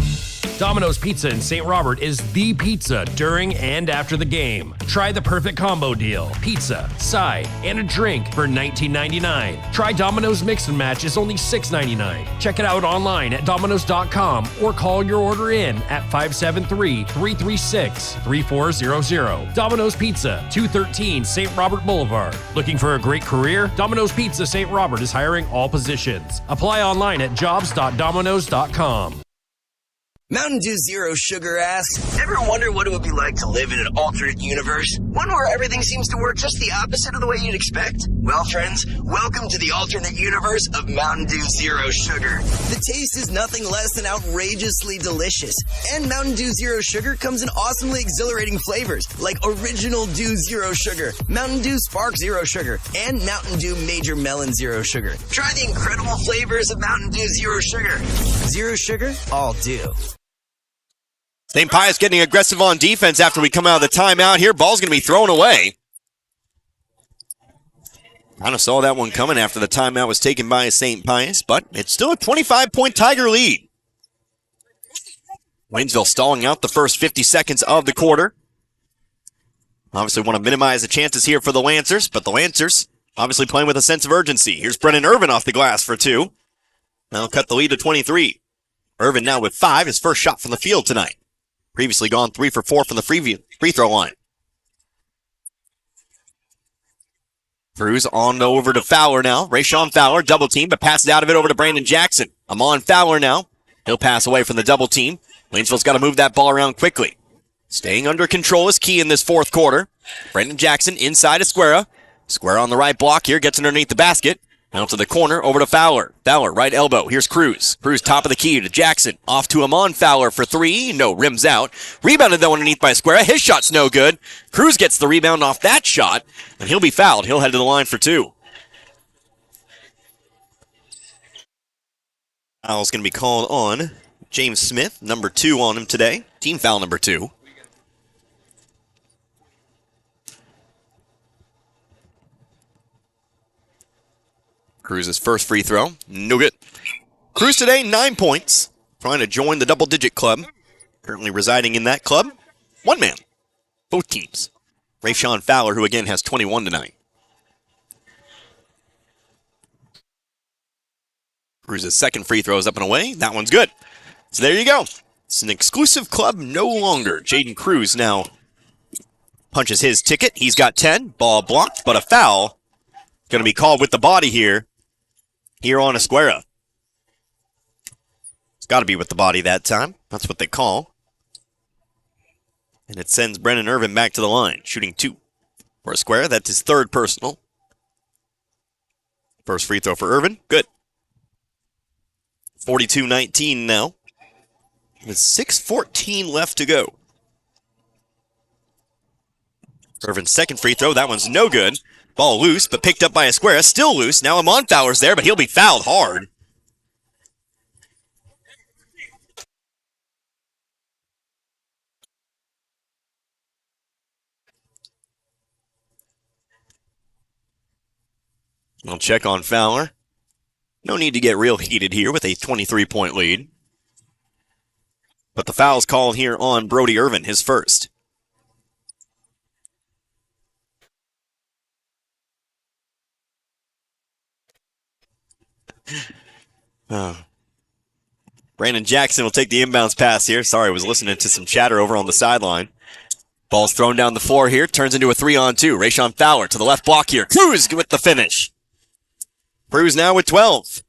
Speaker 16: Domino's Pizza in St. Robert is the pizza during and after the game. Try the perfect combo deal. Pizza, side, and a drink for $19.99. Try Domino's Mix and Match is only $6.99. Check it out online at Domino's.com or call your order in at 573-336-3400. Domino's Pizza, 213 St. Robert Boulevard. Looking for a great career? Domino's Pizza St. Robert is hiring all positions. Apply online at jobs.domino's.com.
Speaker 22: Mountain Dew Zero Sugar asks, ever wonder what it would be like to live in an alternate universe? One where everything seems to work just the opposite of the way you'd expect? Well, friends, welcome to the alternate universe of Mountain Dew Zero Sugar. The taste is nothing less than outrageously delicious. And Mountain Dew Zero Sugar comes in awesomely exhilarating flavors like Original Dew Zero Sugar, Mountain Dew Spark Zero Sugar, and Mountain Dew Major Melon Zero Sugar. Try the incredible flavors of Mountain Dew Zero Sugar. Zero Sugar, all dew.
Speaker 2: St. Pius getting aggressive on defense after we come out of the timeout here. Ball's going to be thrown away. Kind of saw that one coming after the timeout was taken by St. Pius, but it's still a 25-point Tiger lead. Waynesville stalling out the first 50 seconds of the quarter. Obviously want to minimize the chances here for the Lancers, but the Lancers obviously playing with a sense of urgency. Here's Brennan Irvin off the glass for two. That'll cut the lead to 23. Irvin now with 5, his first shot from the field tonight. Previously gone 3 for 4 from the free throw line. Cruz on over to Fowler now. Rayshawn Fowler, double team, but passes out of it over to Brandon Jackson. Amon Fowler now. He'll pass away from the double team. Waynesville's got to move that ball around quickly. Staying under control is key in this fourth quarter. Brandon Jackson inside of Square. Square on the right block here, gets underneath the basket. Out to the corner, over to Fowler. Fowler, right elbow. Here's Cruz. Cruz, top of the key to Jackson. Off to Amon Fowler for 3. No, rims out. Rebounded, though, underneath by Square. His shot's no good. Cruz gets the rebound off that shot, and he'll be fouled. He'll head to the line for 2. Foul's going to be called on James Smith, number 2 on him today. Team foul number 2. Cruz's first free throw, no good. Cruz today, 9 points. Trying to join the double-digit club. Currently residing in that club. One man. Both teams. Rayshawn Fowler, who again has 21 tonight. Cruz's second free throw is up and away. That one's good. So there you go. It's an exclusive club no longer. Jaden Cruz now punches his ticket. He's got 10. Ball blocked, but a foul. Going to be called with the body here on Esquera. It's got to be with the body that time. That's what they call. And it sends Brennan Irvin back to the line, shooting 2 for Esquera. That's his third personal. First free throw for Irvin. Good. 42-19 now. With 6:14 left to go. Irvin's second free throw. That one's no good. Ball loose, but picked up by Esquera. Still loose. Now Amon Fowler's there, but he'll be fouled hard. We'll check on Fowler. No need to get real heated here with a 23-point lead. But the foul's called here on Brody Irvin, his first. Brandon Jackson will take the inbounds pass here. Sorry, I was listening to some chatter over on the sideline. Ball's thrown down the floor here. Turns into a 3-on-2. Rayshawn Fowler to the left block here. Cruz with the finish. Cruz now with 12.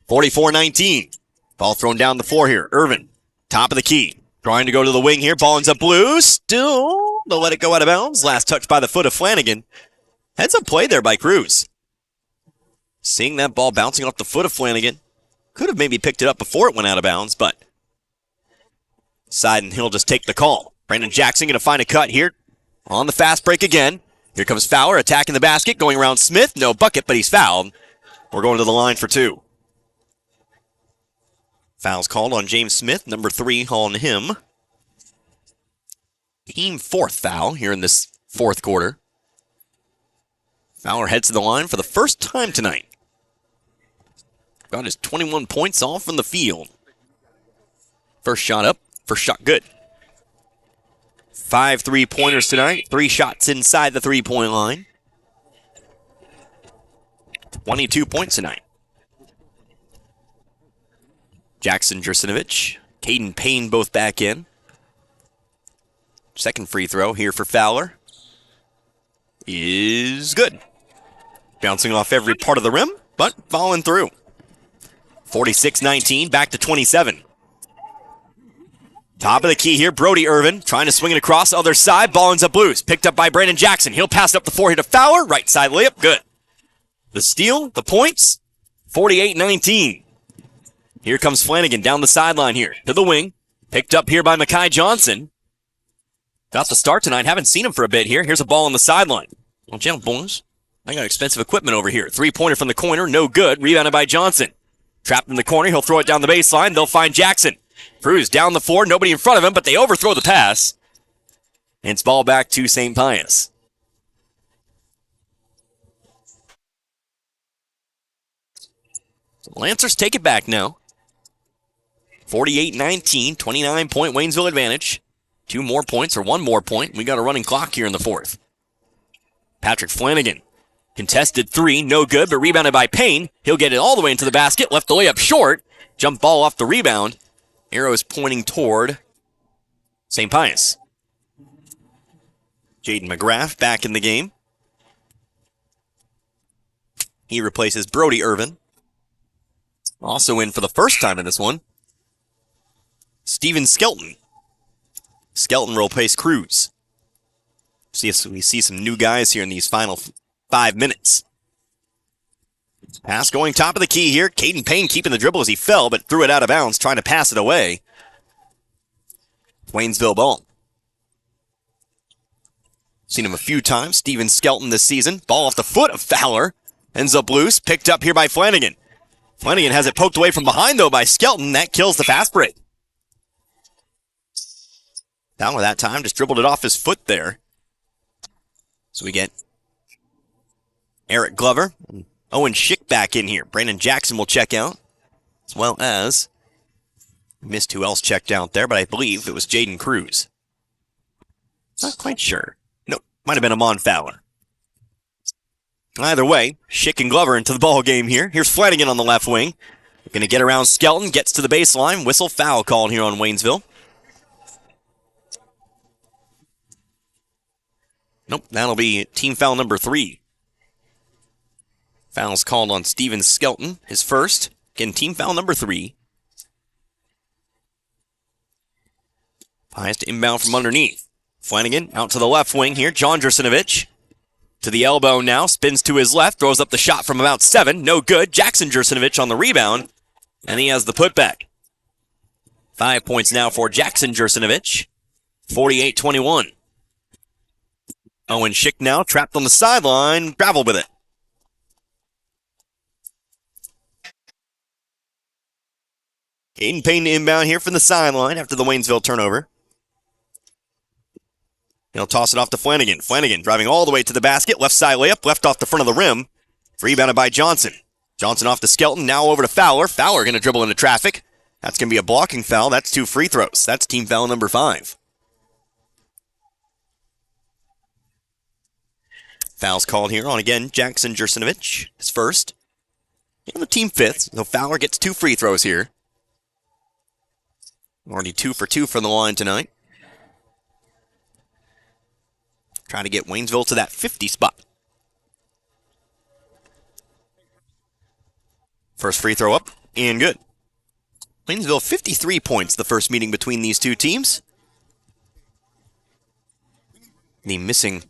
Speaker 2: 44-19. Ball thrown down the floor here. Irvin, top of the key. Trying to go to the wing here. Ball ends up loose. Still, they'll let it go out of bounds. Last touch by the foot of Flanagan. Heads up play there by Cruz. Seeing that ball bouncing off the foot of Flanagan. Could have maybe picked it up before it went out of bounds, but deciding he'll just take the call. Brandon Jackson going to find a cut here on the fast break again. Here comes Fowler attacking the basket, going around Smith. No bucket, but he's fouled. We're going to the line for 2. Foul's called on James Smith, number 3 on him. Team 4th foul here in this fourth quarter. Fowler heads to the line for the first time tonight. Got his 21 points off from the field. First shot up, first shot good. 5 3-pointers tonight, 3 shots inside the 3-point line. 22 points tonight. Jackson Jursinovich, Caden Payne both back in. Second free throw here for Fowler is good. Bouncing off every part of the rim, but falling through. 46-19, back to 27. Top of the key here, Brody Irvin trying to swing it across the other side. Ball ends up loose. Picked up by Brandon Jackson. He'll pass it up the floor here to Fowler. Right side layup, good. The steal, the points, 48-19. Here comes Flanagan down the sideline here to the wing. Picked up here by Mekhi Johnson. Got the start tonight. Haven't seen him for a bit here. Here's a ball on the sideline. Well, Jim, boys, I got expensive equipment over here. 3-pointer from the corner, no good. Rebounded by Johnson. Trapped in the corner. He'll throw it down the baseline. They'll find Jackson. Cruz down the floor. Nobody in front of him, but they overthrow the pass. And it's ball back to St. Pius. So Lancers take it back now. 48-19, 29-point Waynesville advantage. 2 more points or 1 more point. We got a running clock here in the fourth. Patrick Flanagan. Contested 3, no good, but rebounded by Payne. He'll get it all the way into the basket. Left the layup short. Jump ball off the rebound. Arrows pointing toward St. Pius. Jaden McGrath back in the game. He replaces Brody Irvin. Also in for the first time in this one, Steven Skelton. Skelton will replace Cruz. We see some new guys here in these final 5 minutes. Pass going top of the key here. Caden Payne keeping the dribble as he fell, but threw it out of bounds, trying to pass it away. Waynesville ball. Seen him a few times. Steven Skelton this season. Ball off the foot of Fowler. Ends up loose. Picked up here by Flanagan. Flanagan has it poked away from behind, though, by Skelton. That kills the fast break. Fowler that time just dribbled it off his foot there. So we get Eric Glover and Owen Schick back in here. Brandon Jackson will check out, as well as, missed who else checked out there, but I believe it was Jaden Cruz. Not quite sure. No, might have been Amon Fowler. Either way, Schick and Glover into the ball game here. Here's Flanagan on the left wing. Going to get around Skelton, gets to the baseline. Whistle foul called here on Waynesville. Nope, that'll be team foul number 3. Foul's called on Steven Skelton, his first. Again, team foul number 3. Pius to inbound from underneath. Flanagan out to the left wing here. John Jersinovich to the elbow now. Spins to his left. Throws up the shot from about 7. No good. Jackson Jersinovich on the rebound. And he has the putback. 5 points now for Jackson Jersinovich. 48-21. Owen Schick now trapped on the sideline. Gravel with it. Caden Payne to inbound here from the sideline after the Waynesville turnover. He'll toss it off to Flanagan. Flanagan driving all the way to the basket. Left side layup, left off the front of the rim. Rebounded by Johnson. Johnson off to Skelton, now over to Fowler. Fowler going to dribble into traffic. That's going to be a blocking foul. That's 2 free throws. That's team foul number 5. Foul's called here on, again, Jackson Jersinovich, his first. And the team 5th, so Fowler gets 2 free throws here. Already 2 for 2 from the line tonight. Trying to get Waynesville to that 50 spot. First free throw up, and good. Waynesville 53 points the first meeting between these two teams. The missing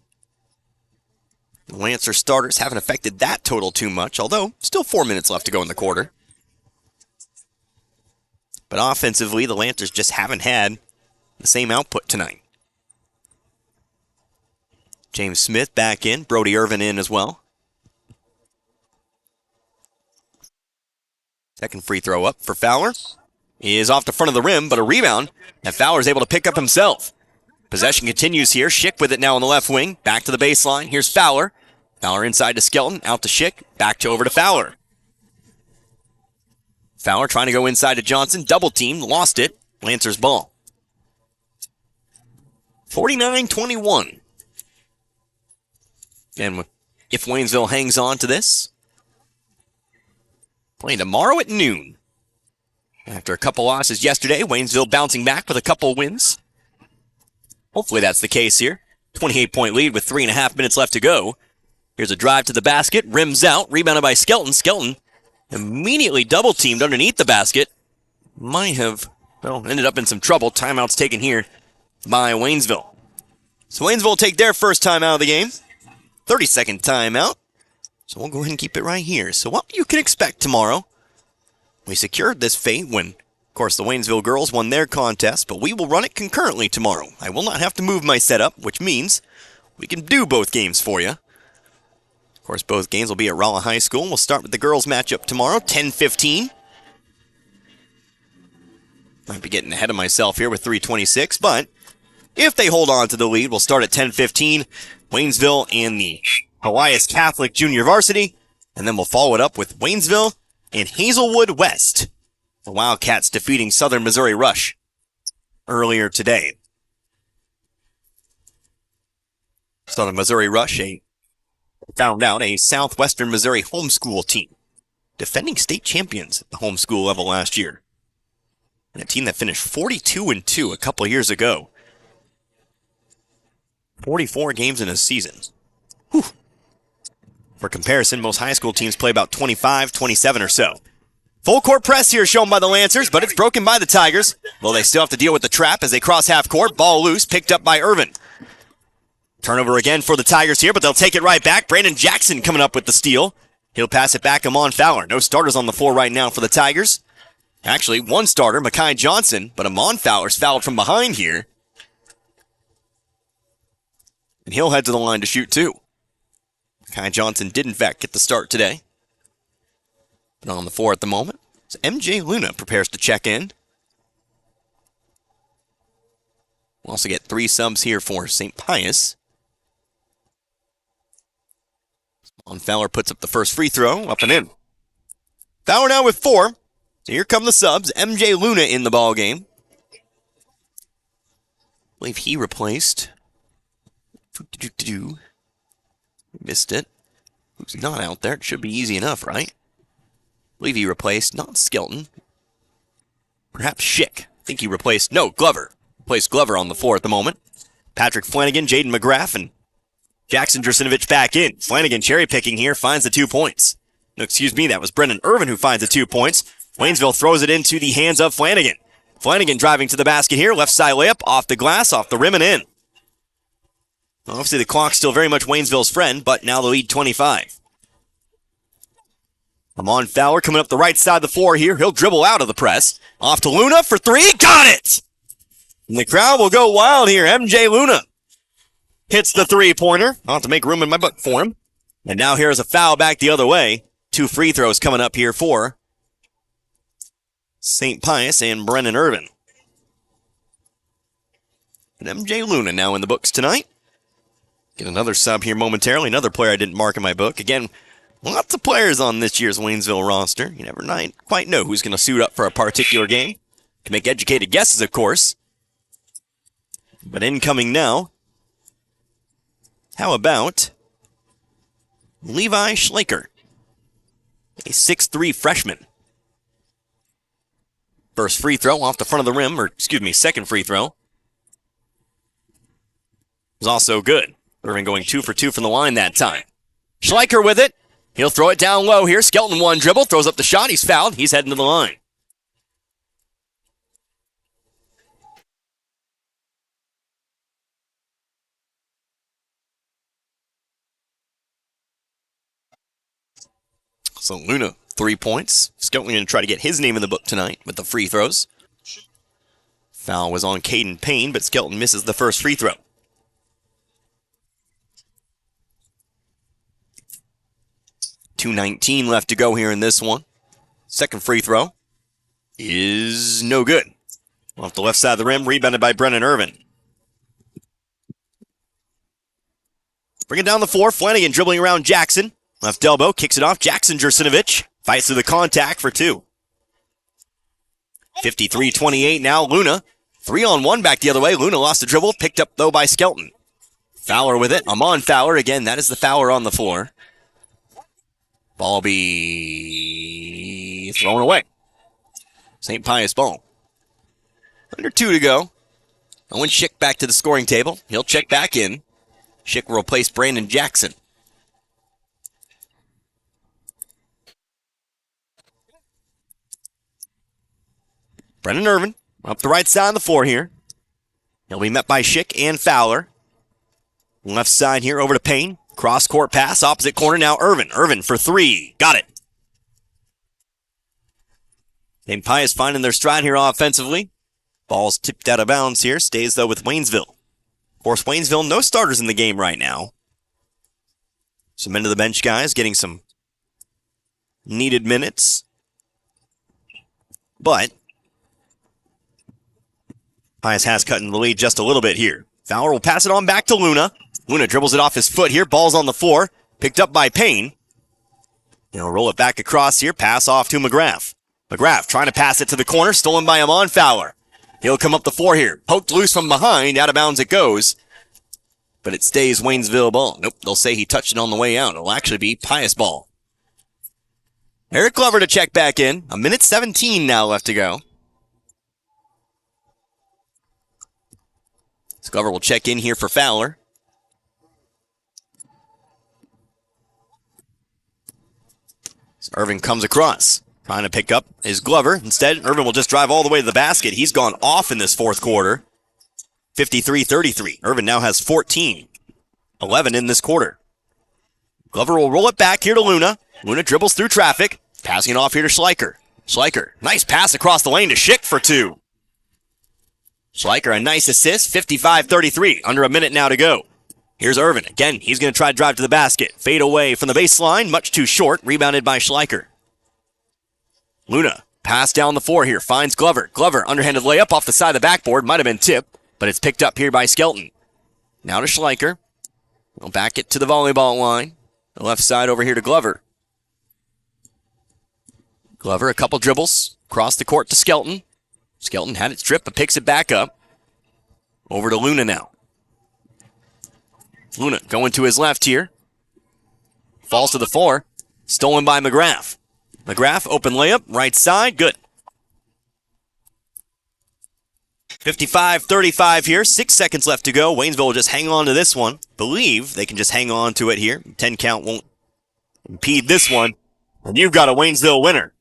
Speaker 2: Lancer starters haven't affected that total too much, although still 4 minutes left to go in the quarter. But offensively, the Lancers just haven't had the same output tonight. James Smith back in, Brody Irvin in as well. Second free throw up for Fowler. He is off the front of the rim, but a rebound that Fowler is able to pick up himself. Possession continues here. Schick with it now on the left wing. Back to the baseline. Here's Fowler. Fowler inside to Skelton. Out to Schick. Back to over to Fowler. Fowler trying to go inside to Johnson. Double team. Lost it. Lancers ball. 49-21. And if Waynesville hangs on to this, playing tomorrow at noon. After a couple losses yesterday, Waynesville bouncing back with a couple wins. Hopefully that's the case here. 28-point lead with 3.5 minutes left to go. Here's a drive to the basket. Rims out. Rebounded by Skelton. Skelton immediately double-teamed underneath the basket. Might have, ended up in some trouble. Timeouts taken here by Waynesville. So Waynesville will take their first time out of the game. 30-second timeout. So we'll go ahead and keep it right here. So what you can expect tomorrow. We secured this fate when, of course, the Waynesville girls won their contest, but we will run it concurrently tomorrow. I will not have to move my setup, which means we can do both games for you. Of course, both games will be at Rolla High School. We'll start with the girls' matchup tomorrow, 10:15. Might be getting ahead of myself here with 3:26, but if they hold on to the lead, we'll start at 10:15. Waynesville and the Helias Catholic Junior Varsity, and then we'll follow it up with Waynesville and Hazelwood West. The Wildcats defeating Southern Missouri Rush earlier today. Southern Missouri Rush found out a Southwestern Missouri homeschool team. defending state champions at the homeschool level last year. And a team that finished 42-2 a couple of years ago. 44 games in a season. Whew. For comparison, most high school teams play about 25, 27 or so. Full court press here shown by the Lancers, but it's broken by the Tigers. Well, they still have to deal with the trap as they cross half court. Ball loose, picked up by Irvin. Turnover again for the Tigers here, but they'll take it right back. Brandon Jackson coming up with the steal. He'll pass it back to Amon Fowler. No starters on the floor right now for the Tigers. Actually, one starter, Mekhi Johnson, but Amon Fowler's fouled from behind here. And he'll head to the line to shoot too. Mekhi Johnson did in fact get the start today. But on the floor at the moment, so MJ Luna prepares to check in. We'll also get 3 subs here for St. Pius. Amon Fowler puts up the first free throw, up and in. Fowler now with 4. So here come the subs. MJ Luna in the ball game. I believe he replaced. Missed it. Who's not out there? It should be easy enough, right? I believe he replaced, not Skelton. Perhaps Schick. I think he replaced, no, Glover. Replaced Glover on the floor at the moment. Patrick Flanagan, Jaden McGrath, and Jackson Drasinovich back in. Flanagan cherry picking here, finds the 2 points. No, excuse me, that was Brendan Irvin who finds the 2 points. Waynesville throws it into the hands of Flanagan. Flanagan driving to the basket here, left side layup, off the glass, off the rim and in. Obviously the clock's still very much Waynesville's friend, but now the lead 25. Amon Fowler coming up the right side of the floor here. He'll dribble out of the press. Off to Luna for 3, got it! And the crowd will go wild here. MJ Luna hits the 3-pointer. I'll have to make room in my book for him. And now here's a foul back the other way. 2 free throws coming up here for St. Pius and Brennan Irvin. And MJ Luna now in the books tonight. Get another sub here momentarily. Another player I didn't mark in my book. Again, lots of players on this year's Waynesville roster. You never quite know who's going to suit up for a particular game. Can make educated guesses, of course. But incoming now, how about Levi Schlaker, a 6'3 freshman. First free throw off the front of the rim, or excuse me, second free throw was also good. Irvin going 2 for 2 from the line that time. Schleicher with it. He'll throw it down low here. Skelton one dribble, throws up the shot. He's fouled. He's heading to the line. So Luna, 3 points. Skelton going to try to get his name in the book tonight with the free throws. Foul was on Caden Payne, but Skelton misses the first free throw. .219 left to go here in this one. Second free throw is no good. Off the left side of the rim, rebounded by Brennan Irvin. Bring it down the floor. Flanagan dribbling around Jackson. Left elbow, kicks it off. Jackson Drasinovich fights through the contact for 2. 53-28 now. Luna, 3-on-1 back the other way. Luna lost the dribble, picked up though by Skelton. Fowler with it. Amon Fowler again. That is the Fowler on the floor. Ball be thrown away. St. Pius ball. Under 2 to go. Owen Schick back to the scoring table. He'll check back in. Schick will replace Brandon Jackson. Brennan Irvin up the right side of the floor here. He'll be met by Schick and Fowler. Left side here over to Payne. Cross-court pass, opposite corner now Irvin. Irvin for 3. Got it. St. Pius finding their stride here offensively. Ball's tipped out of bounds here. Stays, though, with Waynesville. Of course, Waynesville, no starters in the game right now. Some men to the bench guys getting some needed minutes. But Pius has cut in the lead just a little bit here. Fowler will pass it on back to Luna. Luna dribbles it off his foot here. Ball's on the floor. Picked up by Payne. He'll roll it back across here. Pass off to McGrath. McGrath trying to pass it to the corner. Stolen by Amon Fowler. He'll come up the floor here. Poked loose from behind. Out of bounds it goes. But it stays Waynesville ball. Nope, they'll say he touched it on the way out. It'll actually be Pius ball. Eric Glover to check back in. 1:17 now left to go. So Glover will check in here for Fowler. So Irvin comes across, trying to pick up his Glover. Instead, Irvin will just drive all the way to the basket. He's gone off in this fourth quarter. 53-33. Irvin now has 14. 11 in this quarter. Glover will roll it back here to Luna. Luna dribbles through traffic. Passing it off here to Schleicher. Schleicher, nice pass across the lane to Schick for two. Schleicher, a nice assist. 55-33. Under a minute now to go. Here's Irvin. Again, he's going to try to drive to the basket. Fade away from the baseline. Much too short. Rebounded by Schleicher. Luna, pass down the floor here. Finds Glover. Glover, underhanded layup off the side of the backboard. Might have been tipped, but it's picked up here by Skelton. Now to Schleicher. We'll back it to the volleyball line. The left side over here to Glover. Glover, a couple dribbles. Across the court to Skelton. Skelton had it stripped, but picks it back up. Over to Luna now. Luna going to his left here. Falls to the floor. Stolen by McGrath. McGrath, open layup, right side, good. 55-35 here, 6 seconds left to go. Waynesville will just hang on to this one. Believe they can just hang on to it here. 10 count won't impede this one. And you've got a Waynesville winner.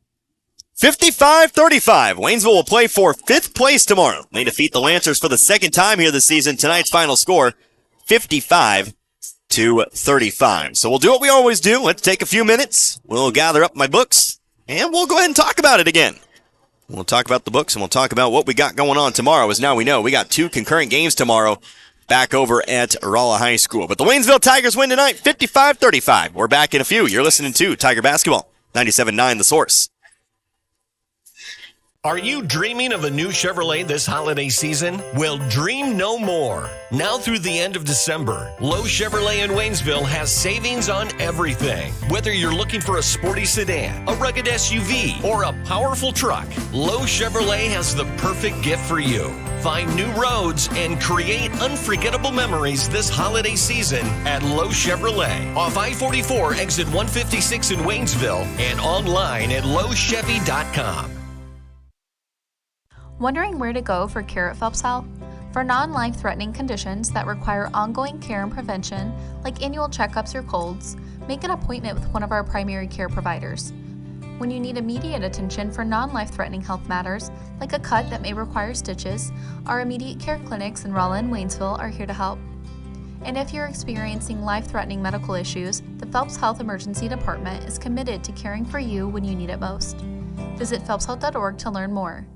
Speaker 2: 55-35. Waynesville will play for 5th place tomorrow. They defeat the Lancers for the second time here this season. Tonight's final score, 55-35. So we'll do what we always do. Let's take a few minutes. We'll gather up my books, and we'll go ahead and talk about it again. We'll talk about the books, and we'll talk about what we got going on tomorrow, as now we know we got 2 concurrent games tomorrow back over at Rolla High School. But the Waynesville Tigers win tonight, 55-35. We're back in a few. You're listening to Tiger Basketball, 97.9 The Source.
Speaker 16: Are you dreaming of a new Chevrolet this holiday season? Well, dream no more. Now through the end of December, Lowe Chevrolet in Waynesville has savings on everything. Whether you're looking for a sporty sedan, a rugged SUV, or a powerful truck, Lowe Chevrolet has the perfect gift for you. Find new roads and create unforgettable memories this holiday season at Lowe Chevrolet. Off I-44, exit 156 in Waynesville, and online at lowechevy.com.
Speaker 14: Wondering where to go for care at Phelps Health? For non-life-threatening conditions that require ongoing care and prevention, like annual checkups or colds, make an appointment with one of our primary care providers. When you need immediate attention for non-life-threatening health matters, like a cut that may require stitches, our immediate care clinics in Rolla and Waynesville are here to help. And if you're experiencing life-threatening medical issues, the Phelps Health Emergency Department is committed to caring for you when you need it most. Visit phelpshealth.org to learn more.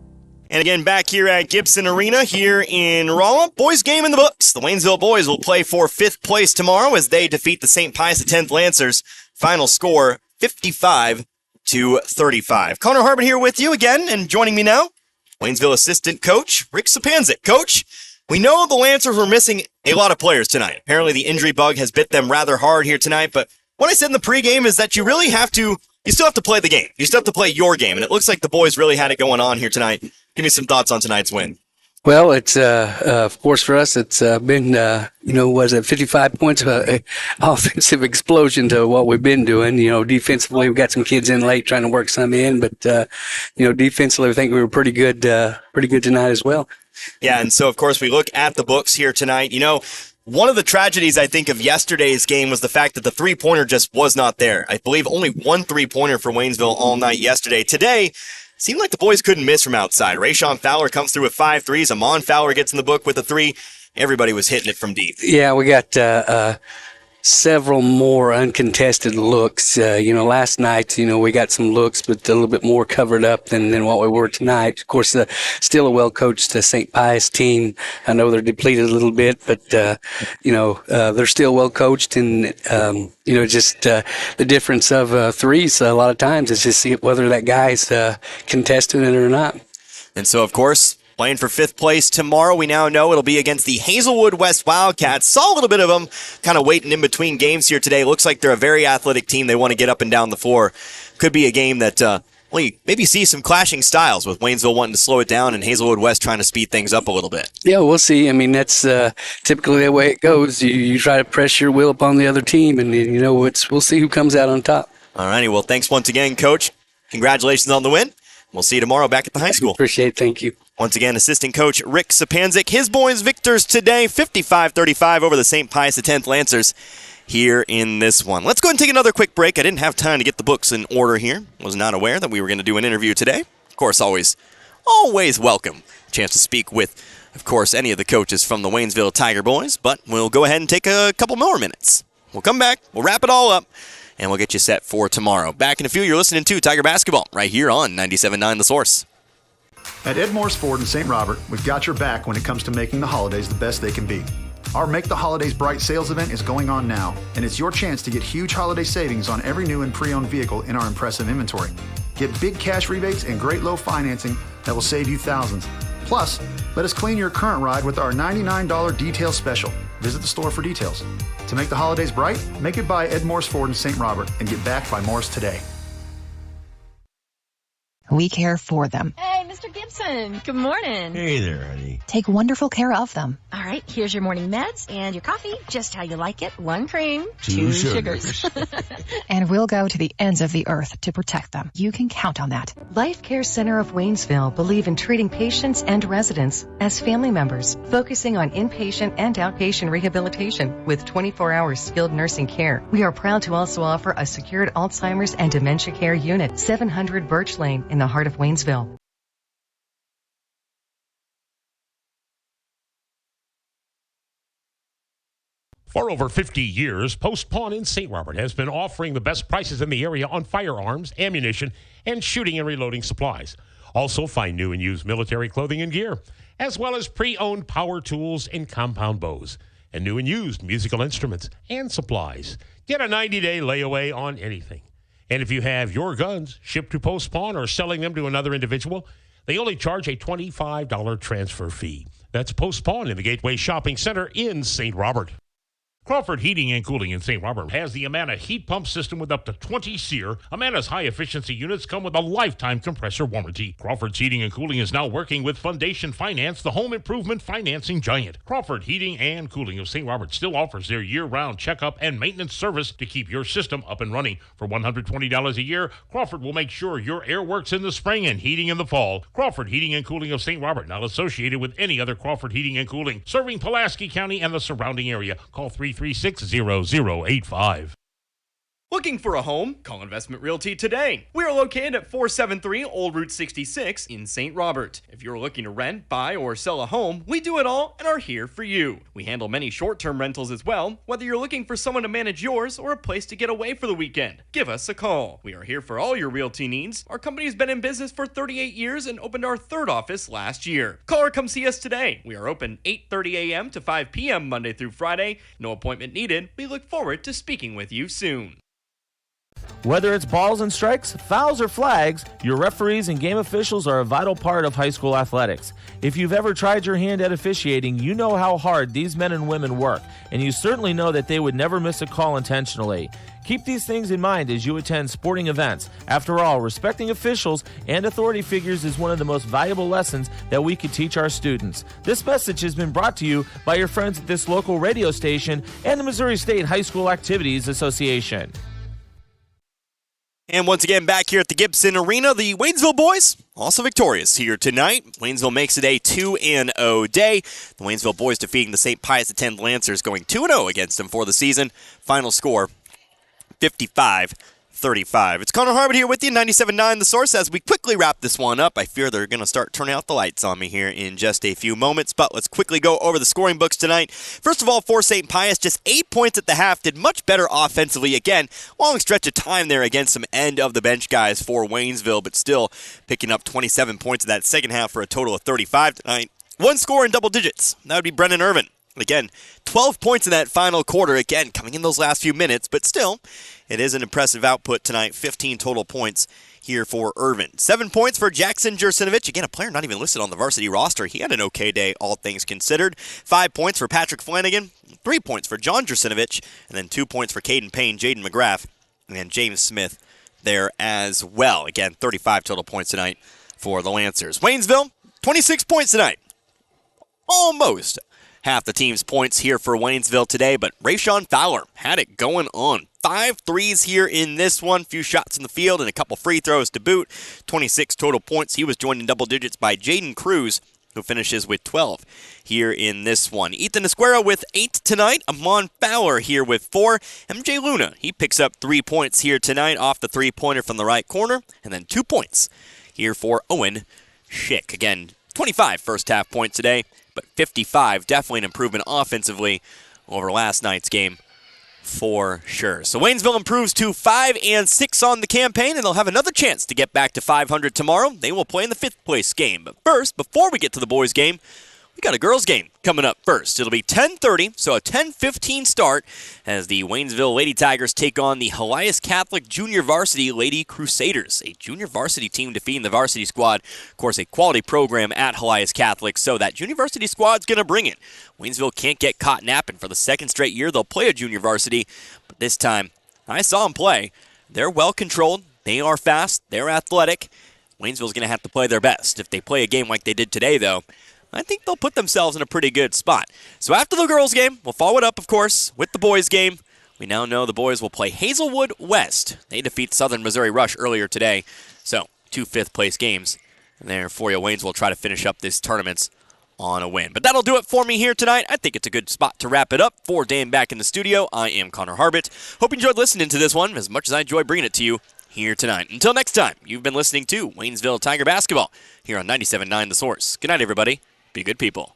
Speaker 2: And again, back here at Gibson Arena here in Rolla, boys game in the books. The Waynesville boys will play for 5th place tomorrow as they defeat the St. Pius X Lancers. Final score, 55-35. Connor Harbin here with you again, and joining me now, Waynesville assistant coach Rick Sapanzik. Coach, we know the Lancers were missing a lot of players tonight. Apparently the injury bug has bit them rather hard here tonight, but what I said in the pregame is that you still have to play the game. You still have to play your game, and it looks like the boys really had it going on here tonight. Give me some thoughts on tonight's win.
Speaker 17: Well, it's, of course, for us, it's been, 55 points of offensive explosion to what we've been doing. Defensively, we've got some kids in late trying to work some in, but, defensively, I think we were pretty good tonight as well.
Speaker 2: Yeah, and so, of course, we look at the books here tonight. One of the tragedies, I think, of yesterday's game was the fact that the three-pointer just was not there. I believe only one three-pointer for Waynesville all night yesterday. Today, seemed like the boys couldn't miss from outside. Rayshon Fowler comes through with 5 threes. Amon Fowler gets in the book with a 3. Everybody was hitting it from deep.
Speaker 17: Yeah, we got several more uncontested looks. Last night, we got some looks, but a little bit more covered up than what we were tonight. Of course, still a well-coached St. Pius team. I know they're depleted a little bit, but, they're still well-coached. And, just the difference of threes a lot of times is just see whether that guy's contesting it or not.
Speaker 2: And so, of course, playing for 5th place tomorrow, we now know it'll be against the Hazelwood West Wildcats. Saw a little bit of them kind of waiting in between games here today. Looks like they're a very athletic team. They want to get up and down the floor. Could be a game that maybe see some clashing styles with Waynesville wanting to slow it down and Hazelwood West trying to speed things up a little bit.
Speaker 17: Yeah, we'll see. I mean, that's typically the way it goes. You try to press your will upon the other team, and we'll see who comes out on top.
Speaker 2: All righty. Well, thanks once again, Coach. Congratulations on the win. We'll see you tomorrow back at the high school.
Speaker 17: Appreciate it. Thank you.
Speaker 2: Once again, assistant coach Rick Sapanzik. His boys victors today, 55-35 over the St. Pius X Lancers here in this one. Let's go ahead and take another quick break. I didn't have time to get the books in order here. Was not aware that we were going to do an interview today. Of course, always welcome. Chance to speak with, of course, any of the coaches from the Waynesville Tiger Boys, but we'll go ahead and take a couple more minutes. We'll come back, we'll wrap it all up, and we'll get you set for tomorrow. Back in a few, you're listening to Tiger Basketball right here on 97.9 The Source.
Speaker 18: At Ed Morris Ford in St. Robert, we've got your back when it comes to making the holidays the best they can be. Our Make the Holidays Bright sales event is going on now, and it's your chance to get huge holiday savings on every new and pre-owned vehicle in our impressive inventory. Get big cash rebates and great low financing that will save you thousands. Plus, let us clean your current ride with our $99 detail special. Visit the store for details. To make the holidays bright, make it by Ed Morris Ford in St. Robert and get backed by Morris today.
Speaker 21: We care for them. Hey, Mr. Gibson. Good morning.
Speaker 19: Hey there, honey.
Speaker 21: Take wonderful care of them. All right, here's your morning meds and your coffee, just how you like it. 1 cream, 2 sugars. And we'll go to the ends of the earth to protect them. You can count on that. Life Care Center of Waynesville believe in treating patients and residents as family members, focusing on inpatient and outpatient rehabilitation with 24-hour skilled nursing care. We are proud to also offer a secured Alzheimer's and dementia care unit, 700 Birch Lane in the heart of Waynesville.
Speaker 1: For over 50 years, Post Pawn in St. Robert has been offering the best prices in the area on firearms, ammunition, and shooting and reloading supplies. Also find new and used military clothing and gear, as well as pre-owned power tools and compound bows, and new and used musical instruments and supplies. Get a 90-day layaway on anything. And if you have your guns shipped to Post Pawn or selling them to another individual, they only charge a $25 transfer fee. That's Post Pawn in the Gateway Shopping Center in St. Robert. Crawford Heating and Cooling in St. Robert has the Amana heat pump system with up to 20 SEER. Amana's high-efficiency units come with a lifetime compressor warranty. Crawford's Heating and Cooling is now working with Foundation Finance, the home improvement financing giant. Crawford Heating and Cooling of St. Robert still offers their year-round checkup and maintenance service to keep your system up and running. For $120 a year, Crawford will make sure your air works in the spring and heating in the fall. Crawford Heating and Cooling of St. Robert, not associated with any other Crawford Heating and Cooling, serving Pulaski County and the surrounding area. Call 336-0085.
Speaker 2: Looking for a home? Call Investment Realty today. We are located at 473 Old Route 66 in St. Robert. If you're looking to rent, buy, or sell a home, we do it all and are here for you. We handle many short-term rentals as well, whether you're looking for someone to manage yours or a place to get away for the weekend. Give us a call. We are here for all your realty needs. Our company has been in business for 38 years and opened our 3rd office last year. Call or come see us today. We are open 8:30 a.m. to 5 p.m. Monday through Friday. No appointment needed. We look forward to speaking with you soon.
Speaker 25: Whether it's balls and strikes, fouls, or flags, your referees and game officials are a vital part of high school athletics. If you've ever tried your hand at officiating, you know how hard these men and women work, and you certainly know that they would never miss a call intentionally. Keep these things in mind as you attend sporting events. After all, respecting officials and authority figures is one of the most valuable lessons that we could teach our students. This message has been brought to you by your friends at this local radio station and the Missouri State High School Activities Association.
Speaker 2: And once again, back here at the Gibson Arena, the Waynesville boys also victorious here tonight. Waynesville makes it a 2-0 day. The Waynesville boys defeating the St. Pius X Lancers, going 2-0 against them for the season. Final score, 55-35. It's Connor Harbert here with you, 97.9 The Source. As we quickly wrap this one up, I fear they're going to start turning out the lights on me here in just a few moments, but let's quickly go over the scoring books tonight. First of all, for St. Pius, just 8 points at the half, did much better offensively. Again, long stretch of time there against some end-of-the-bench guys for Waynesville, but still picking up 27 points in that second half for a total of 35 tonight. One score in double digits. That would be Brennan Irvin. Again, 12 points in that final quarter, again, coming in those last few minutes, but still, it is an impressive output tonight, 15 total points here for Irvin. 7 points for Jackson Jursinovich, again, a player not even listed on the varsity roster. He had an okay day, all things considered. 5 points for Patrick Flanagan, 3 points for John Jursinovich, and then 2 points for Caden Payne, Jaden McGrath, and James Smith there as well. Again, 35 total points tonight for the Lancers. Waynesville, 26 points tonight. Almost half the team's points here for Waynesville today, but Rayshon Fowler had it going on. 5 threes here in this one, few shots in the field and a couple free throws to boot. 26 total points. He was joined in double digits by Jaden Cruz, who finishes with 12 here in this one. Ethan Esquero with 8 tonight. Amon Fowler here with 4. MJ Luna, he picks up 3 points here tonight off the three-pointer from the right corner, and then 2 points here for Owen Schick. Again, 25 first-half points today, but 55, definitely an improvement offensively over last night's game for sure. So Waynesville improves to 5-6 on the campaign, and they'll have another chance to get back to 500 tomorrow. They will play in the 5th place game. But first, before we get to the boys' game, we got a girls' game coming up first. It'll be 10:30, so a 10:15 start as the Waynesville Lady Tigers take on the Helias Catholic Junior Varsity Lady Crusaders, a junior varsity team defeating the varsity squad. Of course, a quality program at Helias Catholic, so that junior varsity squad's going to bring it. Waynesville can't get caught napping. For the second straight year, they'll play a junior varsity, but this time, I saw them play. They're well-controlled. They are fast. They're athletic. Waynesville's going to have to play their best. If they play a game like they did today, though, I think they'll put themselves in a pretty good spot. So after the girls' game, we'll follow it up, of course, with the boys' game. We now know the boys will play Hazelwood West. They defeat Southern Missouri Rush earlier today. So 2 5th-place games. And there for you, Waynesville will try to finish up this tournament on a win. But that'll do it for me here tonight. I think it's a good spot to wrap it up. For Dan back in the studio, I am Connor Harbert. Hope you enjoyed listening to this one as much as I enjoyed bringing it to you here tonight. Until next time, you've been listening to Waynesville Tiger Basketball here on 97.9 The Source. Good night, everybody. Be good people.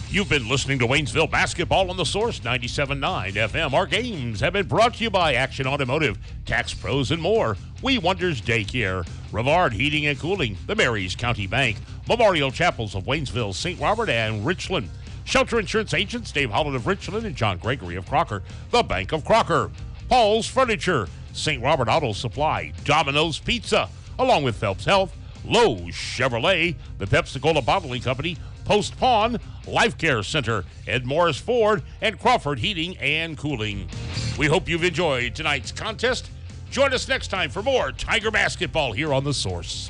Speaker 1: You've been listening to Waynesville Basketball on The Source 97.9 FM. Our games have been brought to you by Action Automotive, Tax Pros, and more. We Wonders Daycare, Rivard Heating and Cooling, the Marys County Bank, Memorial Chapels of Waynesville, St. Robert, and Richland. Shelter Insurance Agents Dave Holland of Richland and John Gregory of Crocker, the Bank of Crocker. Paul's Furniture, St. Robert Auto Supply, Domino's Pizza, along with Phelps Health, Lowe's Chevrolet, the Pepsi-Cola Bottling Company, Post Pawn, Life Care Center, Ed Morris Ford, and Crawford Heating and Cooling. We hope you've enjoyed tonight's contest. Join us next time for more Tiger Basketball here on The Source.